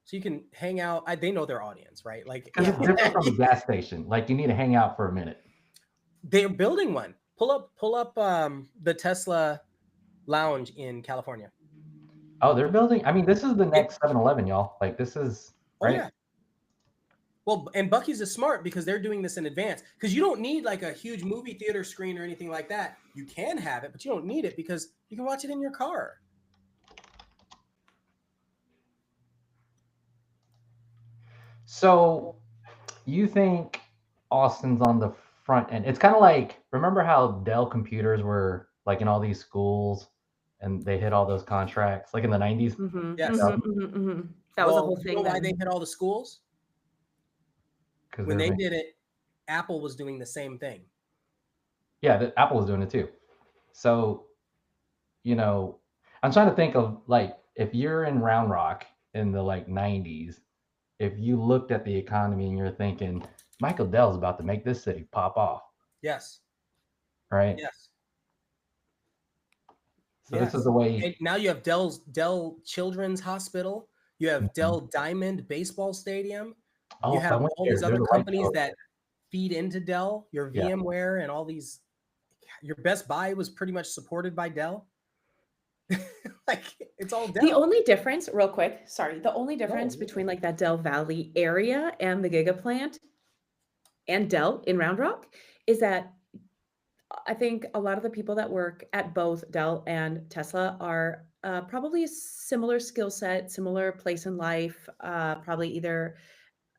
So you can hang out. They know their audience, right? Like because it's different from a gas station. Like you need to hang out for a minute. They're building one. Pull up the Tesla lounge in California. Oh, they're building. I mean, this is the next 7-Eleven, y'all. Like this is right. Oh, yeah. Well, and Buc-ee's is smart because they're doing this in advance. Because you don't need like a huge movie theater screen or anything like that. You can have it, but you don't need it because you can watch it in your car. So you think Austin's on the front end? It's kind of like, remember how Dell computers were like in all these schools and they hit all those contracts like in the 90s? Yes. That was the whole thing. You know why they hit all the schools? Because when they did it, Apple was doing the same thing. Yeah, Apple was doing it too. So, you know, I'm trying to think of like if you're in Round Rock in the like 90s, if you looked at the economy and you're thinking, Michael Dell's about to make this city pop off. Yes. Right? Yes. So this is the way. And now you have Dell Children's Hospital. You have Dell Diamond Baseball Stadium. Oh, you have all these other companies that feed into Dell, your VMware and all these. Your Best Buy was pretty much supported by Dell. Like it's all Dell. The only difference, real quick, the only difference between like that Dell Valley area and the Giga plant and Dell in Round Rock is that I think a lot of the people that work at both Dell and Tesla are probably a similar skill set, similar place in life, probably either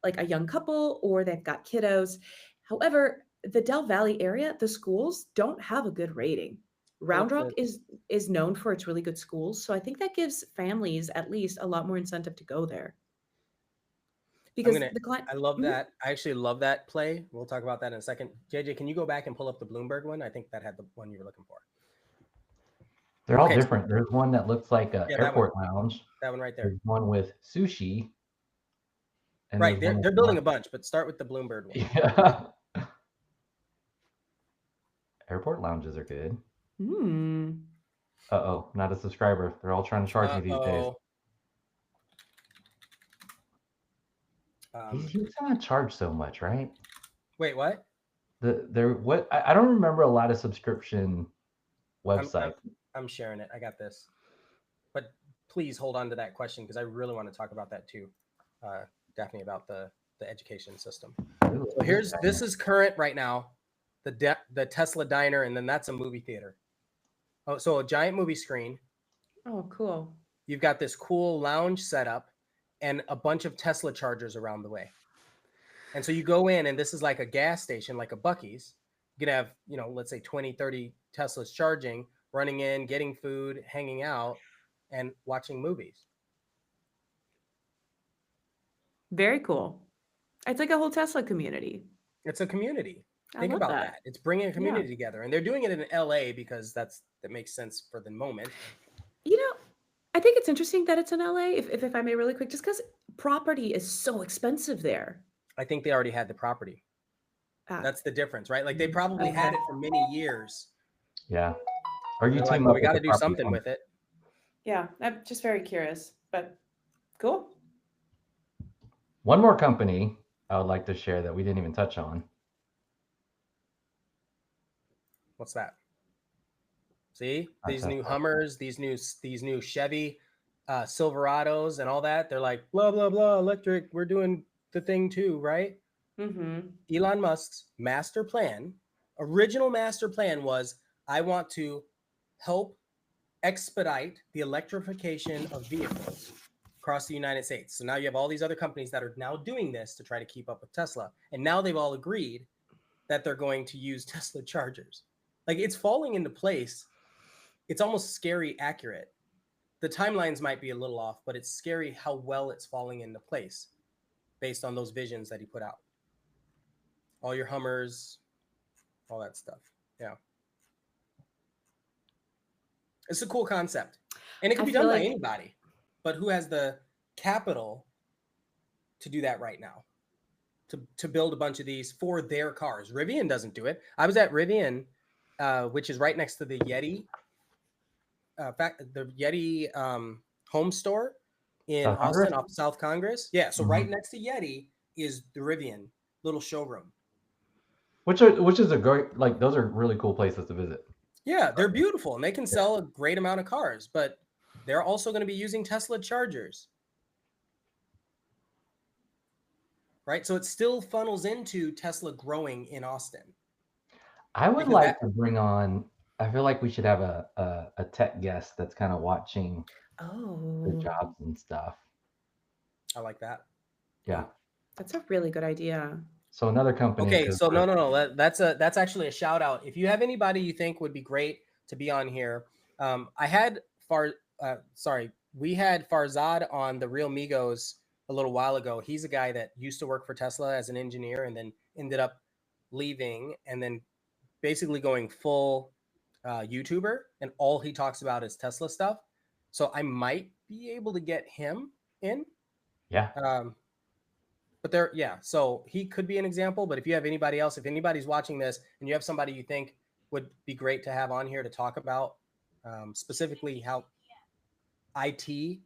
like a young couple or they've got kiddos. However, the Dell Valley area, the schools don't have a good rating. Round Rock is known for its really good schools. So I think that gives families at least a lot more incentive to go there. Because I love that. I actually love that play. We'll talk about that in a second. JJ, can you go back and pull up the Bloomberg one? I think that had the one you were looking for. They're all different. There's one that looks like an airport lounge. That one right there. There's one with sushi. And right, they're building a bunch, but start with the Bloomberg one. Yeah. Airport lounges are good. Uh-oh, not a subscriber. They're all trying to charge me these days. He's not charge so much, right? Wait, what? I don't remember a lot of subscription websites. I'm sharing it. I got this. But please hold on to that question because I really want to talk about that too. Daphne, about the education system. So this is current right now. The Tesla diner, and then that's a movie theater. Oh, so a giant movie screen, Oh, cool. You've got this cool lounge setup and a bunch of Tesla chargers around the way. And so you go in, and this is like a gas station, like a Buc-ee's. You could have, let's say 20, 30 Teslas charging, running in, getting food, hanging out, and watching movies. Very cool. It's like a whole Tesla community. It's a community. I Think love about that. that. It's bringing a community together. And they're doing it in LA because that makes sense for the moment. I think it's interesting that it's in LA, if I may really quick, just because property is so expensive there. I think they already had the property. That's the difference, right? Like they probably Okay. had it for many years. Yeah. Or you They're team like, well, up we with got to the do property something owner. with it. Yeah, I'm just very curious, but cool. One more company I would like to share that we didn't even touch on. What's that? See, Not these new Tesla. Hummers, these new Chevy Silverados and all that. They're like, blah, blah, blah, electric. We're doing the thing too, right? Mm-hmm. Elon Musk's original master plan was, I want to help expedite the electrification of vehicles across the United States. So now you have all these other companies that are now doing this to try to keep up with Tesla. And now they've all agreed that they're going to use Tesla chargers. Like, it's falling into place. It's almost scary accurate. The timelines might be a little off, but it's scary how well it's falling into place based on those visions that he put out. All your Hummers, all that stuff. Yeah. It's a cool concept. And it can be done by anybody. But who has the capital to do that right now? To build a bunch of these for their cars. Rivian doesn't do it. I was at Rivian, which is right next to the Yeti. The Yeti home store in South Austin Congress? off South Congress. Yeah, so right next to Yeti is the Rivian little showroom. Which is a great, like, those are really cool places to visit. Yeah, they're beautiful and they can sell a great amount of cars, but they're also going to be using Tesla chargers. Right? So it still funnels into Tesla growing in Austin. I would like to bring on, I feel like we should have a tech guest that's kind of watching the jobs and stuff. I like that. Yeah. That's a really good idea. So another company. Okay, so no. That's actually a shout out. If you have anybody you think would be great to be on here, we had Farzad on the Real Migos a little while ago. He's a guy that used to work for Tesla as an engineer and then ended up leaving and then basically going full YouTuber, and all he talks about is Tesla stuff. So I might be able to get him in. Yeah. But so he could be an example. But if you have anybody else, if anybody's watching this and you have somebody you think would be great to have on here to talk about specifically how IT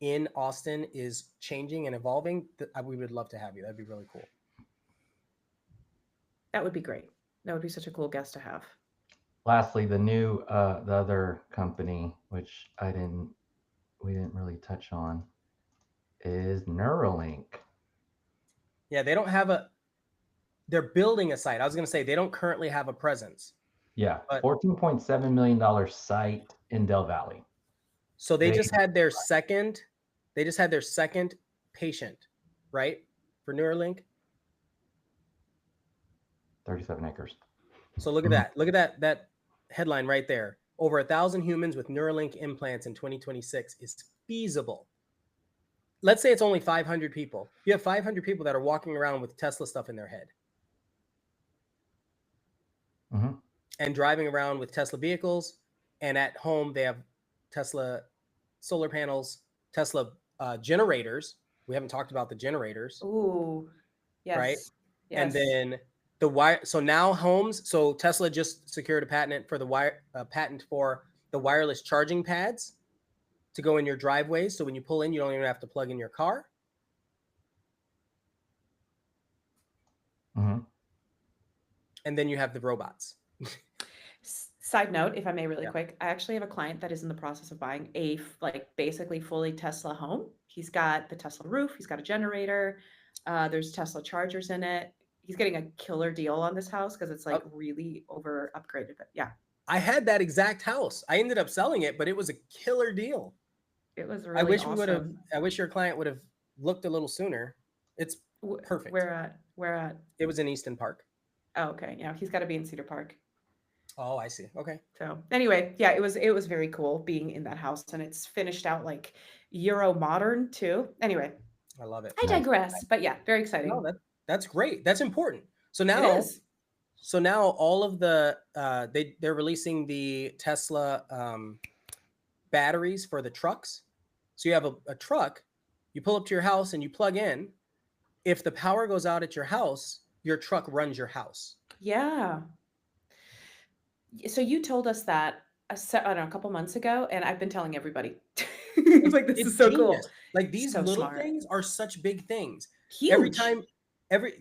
in Austin is changing and evolving, we would love to have you. That'd be really cool. That would be great. That would be such a cool guest to have. Lastly, the other company, which we didn't really touch on, is Neuralink. Yeah, they don't have they're building a site. I was going to say they don't currently have a presence. Yeah, $14.7 million site in Del Valley. So they just had their second patient, right? For Neuralink. 37 acres. So look at that. Look at that headline right there. Over 1,000 humans with Neuralink implants in 2026 is feasible. Let's say it's only 500 people. You have 500 people that are walking around with Tesla stuff in their head. Mm-hmm. And driving around with Tesla vehicles. And at home, they have Tesla solar panels, Tesla generators. We haven't talked about the generators. Ooh, yes. Right? Yes. And then the wire. So now homes. So Tesla just secured a patent for the wireless charging pads to go in your driveways. So when you pull in, you don't even have to plug in your car. Mm-hmm. And then you have the robots. Side note, if I may really quick, I actually have a client that is in the process of buying a basically fully Tesla home. He's got the Tesla roof. He's got a generator. There's Tesla chargers in it. He's getting a killer deal on this house because it's really over upgraded. But yeah. I had that exact house. I ended up selling it, but it was a killer deal. It was really I wish awesome. we would have. I wish your client would have looked a little sooner. It's perfect. Where at? It was in Easton Park. Oh, okay. Yeah, he's got to be in Cedar Park. Oh, I see. Okay. So anyway, yeah, it was very cool being in that house, and it's finished out like Euro modern too. Anyway, I love it. I digress, but yeah, very exciting. No, that's great. That's important. So It now, is. all of the they're releasing the Tesla batteries for the trucks. So you have a truck, you pull up to your house and you plug in. If the power goes out at your house, your truck runs your house. Yeah. So you told us that I don't know, a couple months ago, and I've been telling everybody. Like, this is so cool. Genius. Like these So little smart. things are such big things. Huge. Every time,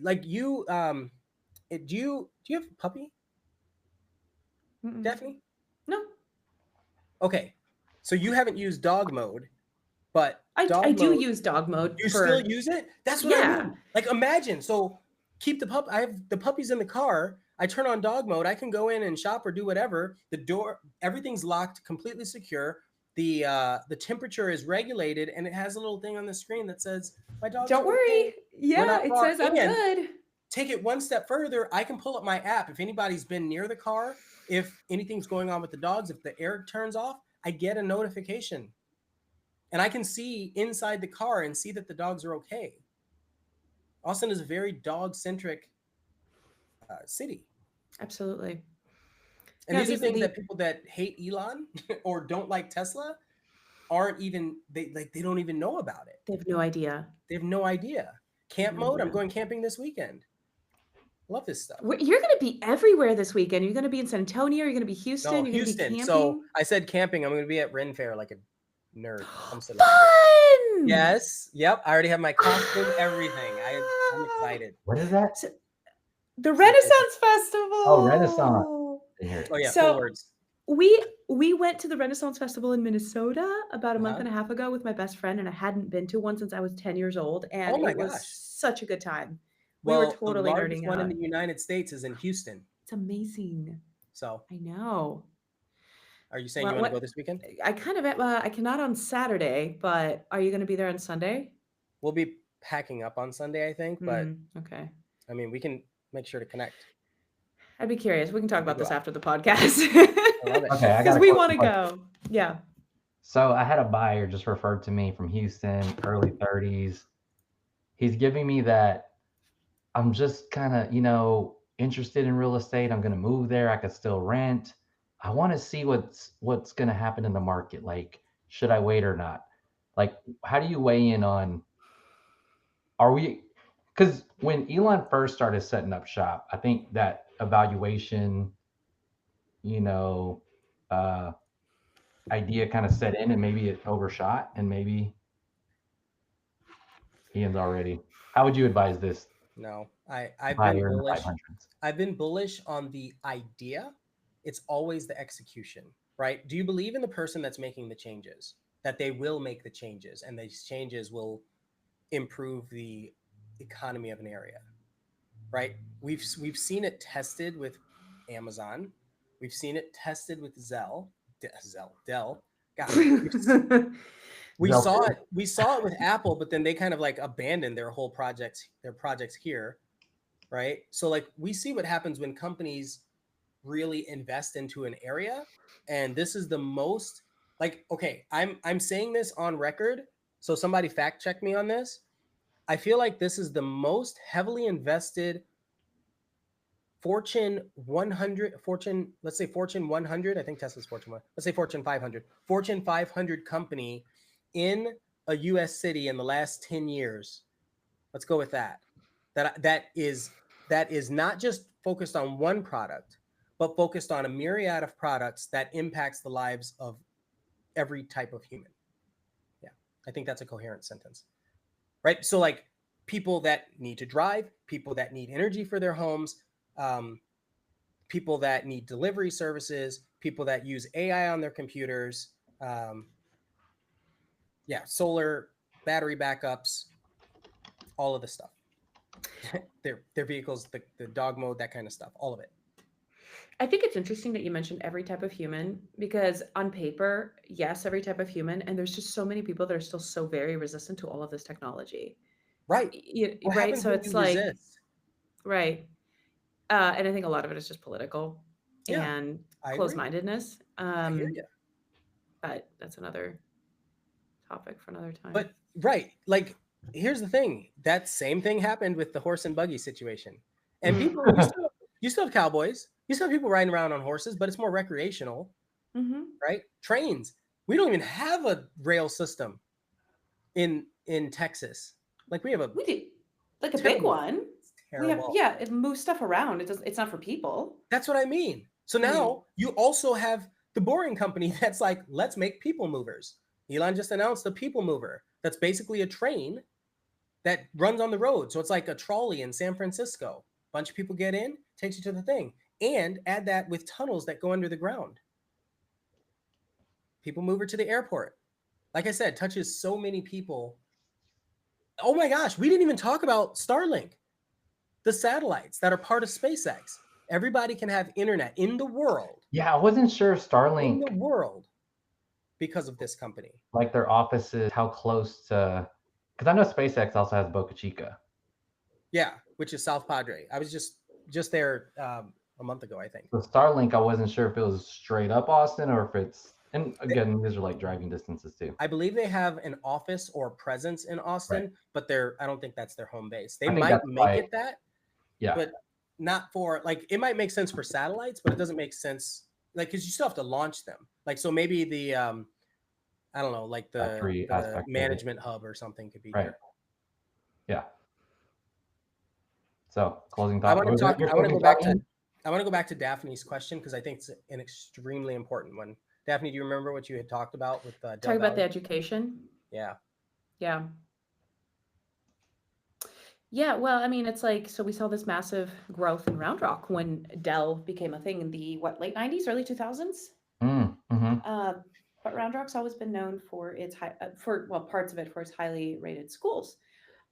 like you, do you have a puppy, Mm-mm. Daphne? No, Okay, so you haven't used dog mode, but I dog do mode, use dog mode. you still use it? That's what I Yeah. mean. Like imagine, so keep the pup. I have the puppies in the car. I turn on dog mode. I can go in and shop or do whatever. The door, everything's locked, completely secure. The temperature is regulated, and it has a little thing on the screen that says, "My dog." Don't worry. Yeah, not it far says I'm in. good. Take it one step further. I can pull up my app. If anybody's been near the car, if anything's going on with the dogs, if the air turns off, I get a notification. And I can see inside the car and see that the dogs are okay. Austin is a very dog-centric city. Absolutely. And Yeah, these are these- things the- that people that hate Elon or don't like Tesla aren't even, they don't even know about it. They have no idea. They have no idea. Camp No mode, I'm idea. going camping this weekend. Love this stuff. You're going to be everywhere this weekend. You're going to be in San Antonio. You're going to be Houston. No, You're going to be Houston. camping. So I said camping. I'm going to be at Ren Fair like a nerd. I'm so Fun! Yes. Yep. I already have my costume, everything. I'm excited. What is that? The Renaissance Festival. Oh, Renaissance. I hear it. Oh yeah, So- 4 words. We went to the Renaissance Festival in Minnesota about a month Uh-huh. and a half ago with my best friend, and I hadn't been to one since I was 10 years old, and Oh my it was gosh. such a good time. We Well, were totally the largest nerding one out. in the United States is in Houston. It's amazing. So, I know. are you saying Well, you want to what- go this weekend? I kind of I cannot on Saturday, but are you going to be there on Sunday? We'll be packing up on Sunday, I think, but Okay. I mean, we can make sure to connect. I'd be curious. We can talk about this Wow. after the podcast. I love it. Okay, I got Because a we question want to for you. go. Yeah. So I had a buyer just referred to me from Houston, early 30s. He's giving me that I'm just kind of, interested in real estate. I'm going to move there. I could still rent. I want to see what's going to happen in the market. Like, should I wait or not? Like, how do you weigh in on, because when Elon first started setting up shop, I think that evaluation, idea kind of set in, and maybe it overshot, and maybe Ian's already. How would you advise this No, I've been buyer in the bullish. 500s? I've been bullish on the idea. It's always the execution, right? Do you believe in the person that's making the changes, that they will make the changes and these changes will improve the economy of an area, right? We've seen it tested with Amazon. We've seen it tested with Dell. God, we Dell saw too. it. We saw it with Apple, but then they kind of like abandoned their projects here, right? So like we see what happens when companies really invest into an area, and this is the most like, okay, I'm saying this on record, so somebody fact check me on this. I feel like this is the most heavily invested Fortune 100, let's say Fortune 100, I think Tesla's Fortune 1, let's say Fortune 500, Fortune 500 company in a US city in the last 10 years. Let's go with that. That is not just focused on one product, but focused on a myriad of products that impacts the lives of every type of human. Yeah, I think that's a coherent sentence, right? So like people that need to drive, people that need energy for their homes, people that need delivery services, people that use AI on their computers, solar, battery backups, all of the stuff. their vehicles, the dog mode, that kind of stuff, all of it. I think it's interesting that you mentioned every type of human because on paper, yes, every type of human, and there's just so many people that are still so very resistant to all of this technology. Right. What Right. happens So when it's you like, resist? right. And I think a lot of it is just political Yeah, and I agree. closed-mindedness. I hear you. But that's another topic for another time. But right, like here's the thing. That same thing happened with the horse and buggy situation. And people, you still have cowboys. You still have people riding around on horses, but it's more recreational, right? Trains. We don't even have a rail system in Texas. Like we have a We do like a big terrible, one. We have, terrible. yeah, it moves stuff around. It's not for people. That's what I mean. So now you also have the boring company that's like, let's make people movers. Elon just announced a people mover. That's basically a train that runs on the road. So it's like a trolley in San Francisco. Bunch of people get in, takes you to the thing. And add that with tunnels that go under the ground. People mover to the airport. Like I said, touches so many people. Oh my gosh, we didn't even talk about Starlink, the satellites that are part of SpaceX. Everybody can have internet in the world. Yeah, I wasn't sure if In Starlink, the world, because of this company. like their offices, how close to, because I know SpaceX also has Boca Chica. Yeah, which is South Padre. I was just there a month ago, I think. So Starlink, I wasn't sure if it was straight up Austin or if it's, and again, these are like driving distances too. I believe they have an office or presence in Austin, but I don't think that's their home base. They I think might that's make why- it that, Yeah. but not for like it might make sense for satellites, but it doesn't make sense like because you still have to launch them. Like so maybe the I don't know, like Factory aspect of the it. management hub or something could be Right. there. Yeah. So closing I thought. want to talk. Your I want to closing go back thought, to. I want to go back to Daphne's question because I think it's an extremely important one. Daphne, do you remember what you had talked about with Del Talk about the Valle? education. Yeah. Yeah. Yeah, well, I mean, it's like, so we saw this massive growth in Round Rock when Dell became a thing in the late 90s, early 2000s. But Round Rock's always been known for its parts of it for its highly rated schools.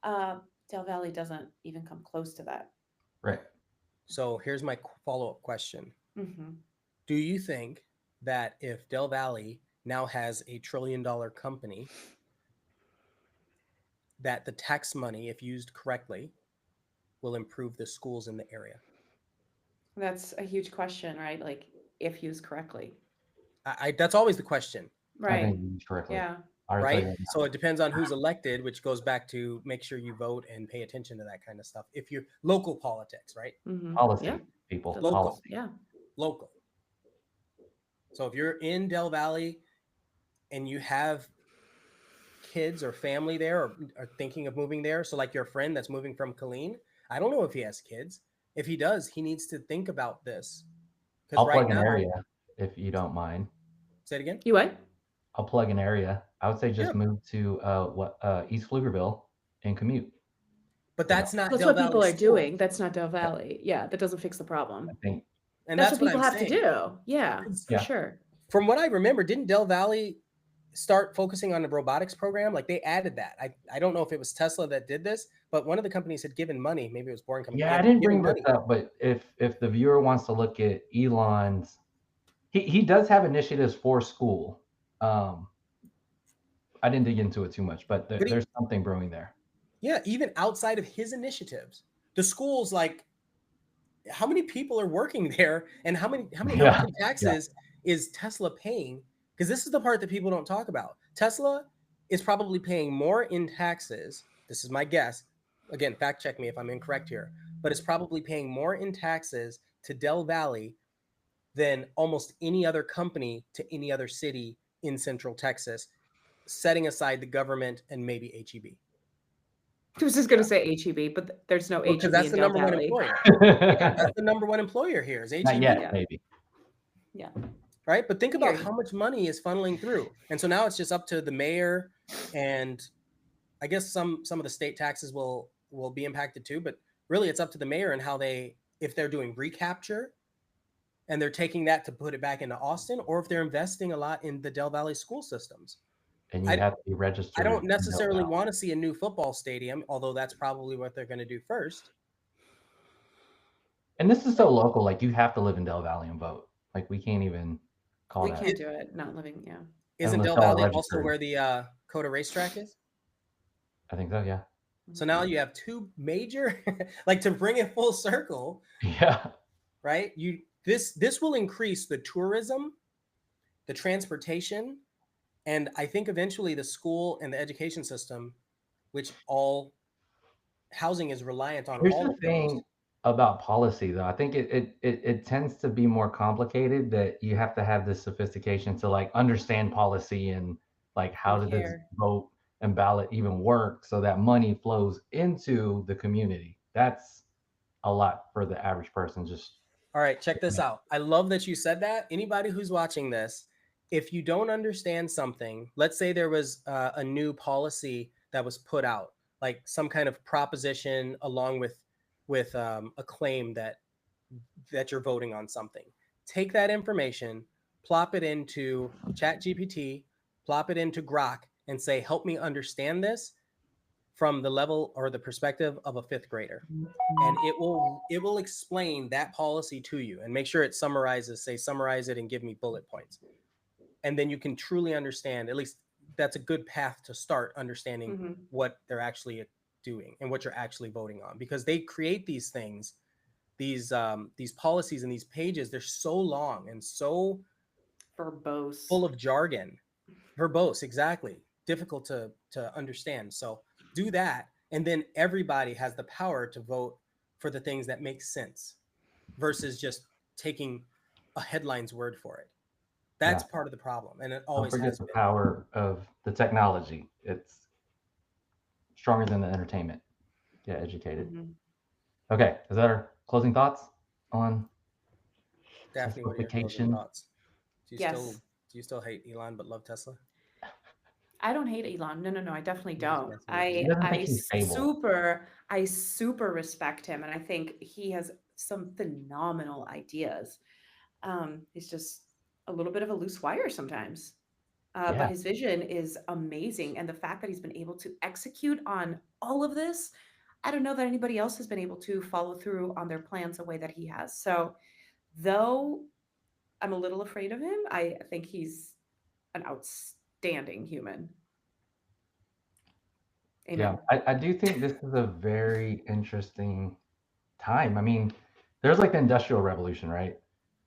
Del Valley doesn't even come close to that. Right. So here's my follow-up question. Mm-hmm. Do you think that if Del Valley now has $1 trillion company, that the tax money, if used correctly, will improve the schools in the area? That's a huge question, right? Like, if used correctly. That's always the question. Right. I think you used correctly. Yeah. Right. So it depends on who's elected, which goes back to make sure you vote and pay attention to that kind of stuff. If you're local politics, right? Mm-hmm. Policy, people. The Local. Policy. Yeah. Local. So if you're in Del Valley and you have kids or family there or are thinking of moving there, so like your friend that's moving from Killeen, I don't know if he has kids. If he does, he needs to think about this. I'll plug an area if you don't mind. Say it again. You what? I'll plug an area. I would say just move to East Pflugerville and commute. But that's not that's Del what Valley people are school. doing. That's not Del Valley. Yeah, that doesn't fix the problem. I think. And that's what people I'm have saying. to do. Yeah, for sure. From what I remember, didn't Del Valley start focusing on the robotics program? Like they added that. I don't know if it was Tesla that did this, but one of the companies had given money. Maybe it was Boring Company. Yeah, I didn't bring this up, but if the viewer wants to look at Elon's, he does have initiatives for school. I didn't dig into it too much, but there's something brewing there. Yeah, even outside of his initiatives, the schools, like how many people are working there, and how much in taxes is Tesla paying? Because this is the part that people don't talk about. Tesla is probably paying more in taxes. This is my guess. Again, fact check me if I'm incorrect here, but it's probably paying more in taxes to Del Valley than almost any other company to any other city in Central Texas, setting aside the government and maybe HEB. I was just going to say HEB, but there's no HEB that's in the Del number Valley. one employer. That's the number one employer here is HEB. Not yet, maybe. Yeah. Right, but think about how much money is funneling through, and so now it's just up to the mayor, and I guess some of the state taxes will be impacted too. But really, it's up to the mayor and how if they're doing recapture, and they're taking that to put it back into Austin, or if they're investing a lot in the Del Valley school systems. And you have to be registered. I don't necessarily want to see a new football stadium, although that's probably what they're going to do first. And this is so local. Like you have to live in Del Valley and vote. Like we can't even call We that can't do it not living. Yeah. Isn't unless Del y'all are Valley also registered. where the Coda racetrack is? I think so. Yeah. So now you have two major, like to bring it full circle, Yeah. right? This will increase the tourism, the transportation, and I think eventually the school and the education system, which all housing is reliant on Here's all the of those. thing about policy, though. I think it tends to be more complicated that you have to have this sophistication to like understand policy and like how did this care. vote and ballot even work so that money flows into the community. That's a lot for the average person. Just All right, check this out. I love that you said that. Anybody who's watching this, if you don't understand something, let's say there was a new policy that was put out, like some kind of proposition along with a claim that you're voting on something. Take that information, plop it into ChatGPT, plop it into Grok, and say, "Help me understand this from the level or the perspective of a fifth grader." And it will explain that policy to you and make sure it summarize it and give me bullet points. And then you can truly understand, at least that's a good path to start understanding what they're actually doing and what you're actually voting on, because they create these things, these policies and these pages. They're so long and so Verbose. full of jargon. Verbose, exactly. Difficult to understand. So do that, and then everybody has the power to vote for the things that make sense versus just taking a headline's word for it. That's part of the problem, and it don't always forget has the been. power of the technology. It's stronger than the entertainment. Get educated. Okay, is that our closing thoughts on Daphne, what are your closing Teslafication? thoughts? Yes. Do you still hate Elon but love Tesla? I don't hate Elon. No. I definitely I'm just don't. messing with you. He doesn't think he's stable. I super respect him, and I think he has some phenomenal ideas. He's just a little bit of a loose wire sometimes. But Yeah. his vision is amazing, and the fact that he's been able to execute on all of this, I don't know that anybody else has been able to follow through on their plans the way that he has. So, though I'm a little afraid of him, I think he's an outstanding human. Amen. Yeah, I do think this is a very interesting time. I mean, there's like the Industrial Revolution, right?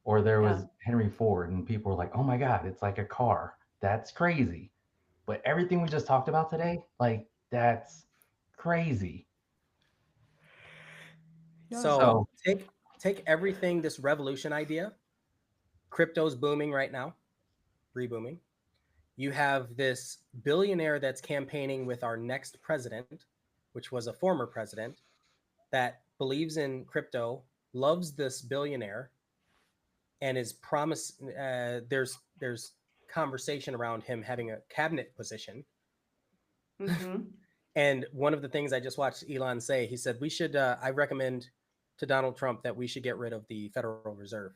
Or there Yeah. was Henry Ford, and people were like, "Oh my God, it's like a car. That's crazy." But everything we just talked about today, like that's crazy. So So take everything, this revolution idea. Crypto's booming right now, rebooming. You have this billionaire that's campaigning with our next president, which was a former president, that believes in crypto, loves this billionaire, and is promised. There's conversation around him having a cabinet position. And one of the things I just watched Elon say, he said, we should, I recommend to Donald Trump that we should get rid of the Federal Reserve.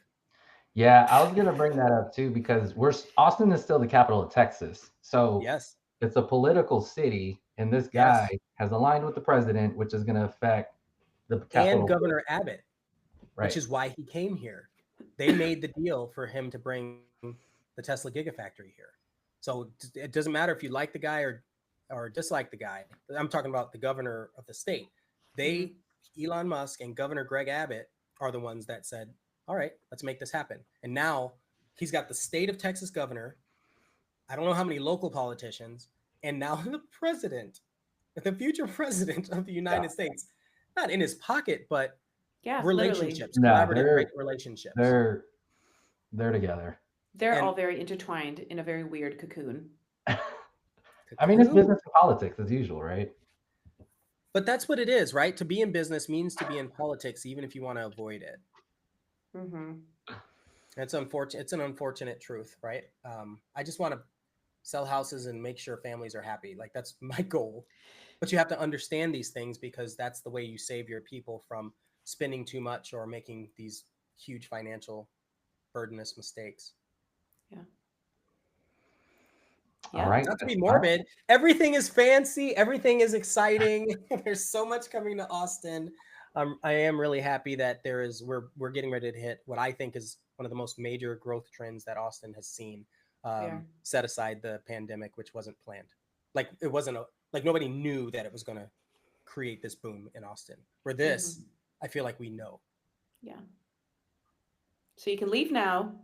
yeah, I was gonna bring that up too because Austin is still the capital of Texas. So Yes. it's a political city, and this Yes. guy has aligned with the president, which is going to affect the capital. And Governor Abbott, right? Which is why he came here. They made the deal for him to bring the Tesla Gigafactory here. So it doesn't matter if you like the guy or dislike the guy. I'm talking about the governor of the state. They, Elon Musk and Governor Greg Abbott, are the ones that said, all right, let's make this happen. And now he's got the state of Texas governor. I don't know how many local politicians, and now the president, the future president of the United States, not in his pocket, but relationships, collaborative, great relationships. They're together. They're all very intertwined in a very weird cocoon. I mean, it's business and politics as usual, right? But that's what it is, right? To be in business means to be in politics, even if you want to avoid it. It's unfortunate. It's an unfortunate truth, right? I just want to sell houses and make sure families are happy. Like that's my goal. But you have to understand these things because that's the way you save your people from spending too much or making these huge financial burdenous mistakes. Yeah. All right. Not to be morbid. Everything is fancy. Everything is exciting. There's so much coming to Austin. I am really happy that we're getting ready to hit what I think is one of the most major growth trends that Austin has seen. Yeah. Set aside the pandemic, which wasn't planned. Like it wasn't like nobody knew that it was going to create this boom in Austin. Where this, I feel like we know. Yeah. So you can leave now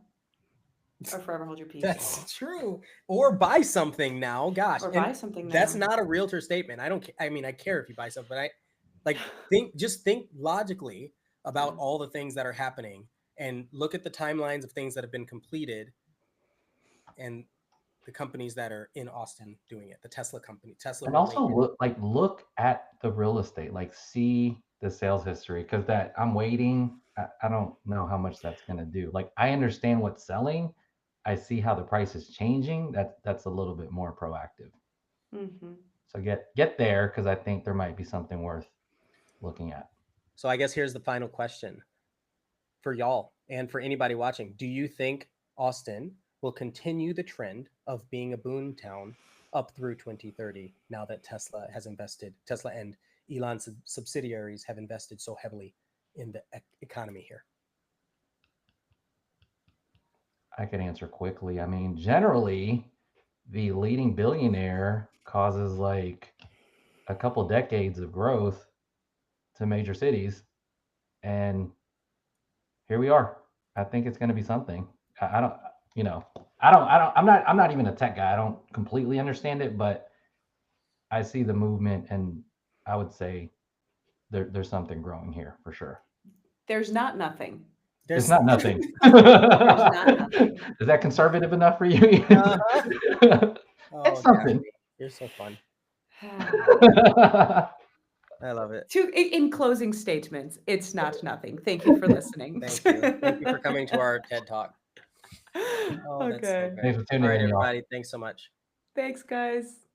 or forever hold your peace. That's true. Or buy something now. Gosh. Or buy something now. That's not a realtor statement. I mean, I care if you buy something, but think logically about all the things that are happening and look at the timelines of things that have been completed and the companies that are in Austin doing it. The Tesla company, Tesla. And also look at the real estate, like see the sales history, because that I'm waiting. I don't know how much that's going to do. Like I understand what's selling. I see how the price is changing. That's a little bit more proactive. So get there, because I think there might be something worth looking at. So I guess here's the final question for y'all and for anybody watching. Do you think Austin will continue the trend of being a boom town up through 2030 now that Tesla and Elon's subsidiaries have invested so heavily in the economy here? I can answer quickly. I mean, generally, the leading billionaire causes like a couple decades of growth to major cities, and here we are. I think it's going to be something. I don't, you know, I'm not even a tech guy. I don't completely understand it, but I see the movement, and I would say there's something growing here for sure. There's not nothing. It's not nothing. There's not nothing. Is that conservative enough for you? It's something. Gabby, you're so fun. I love it. In closing statements, it's not nothing. Thank you for listening. Thank you. Thank you for coming to our TED Talk. Okay. That's so great. Thanks for tuning All right, in, y'all. everybody. Thanks so much. Thanks, guys.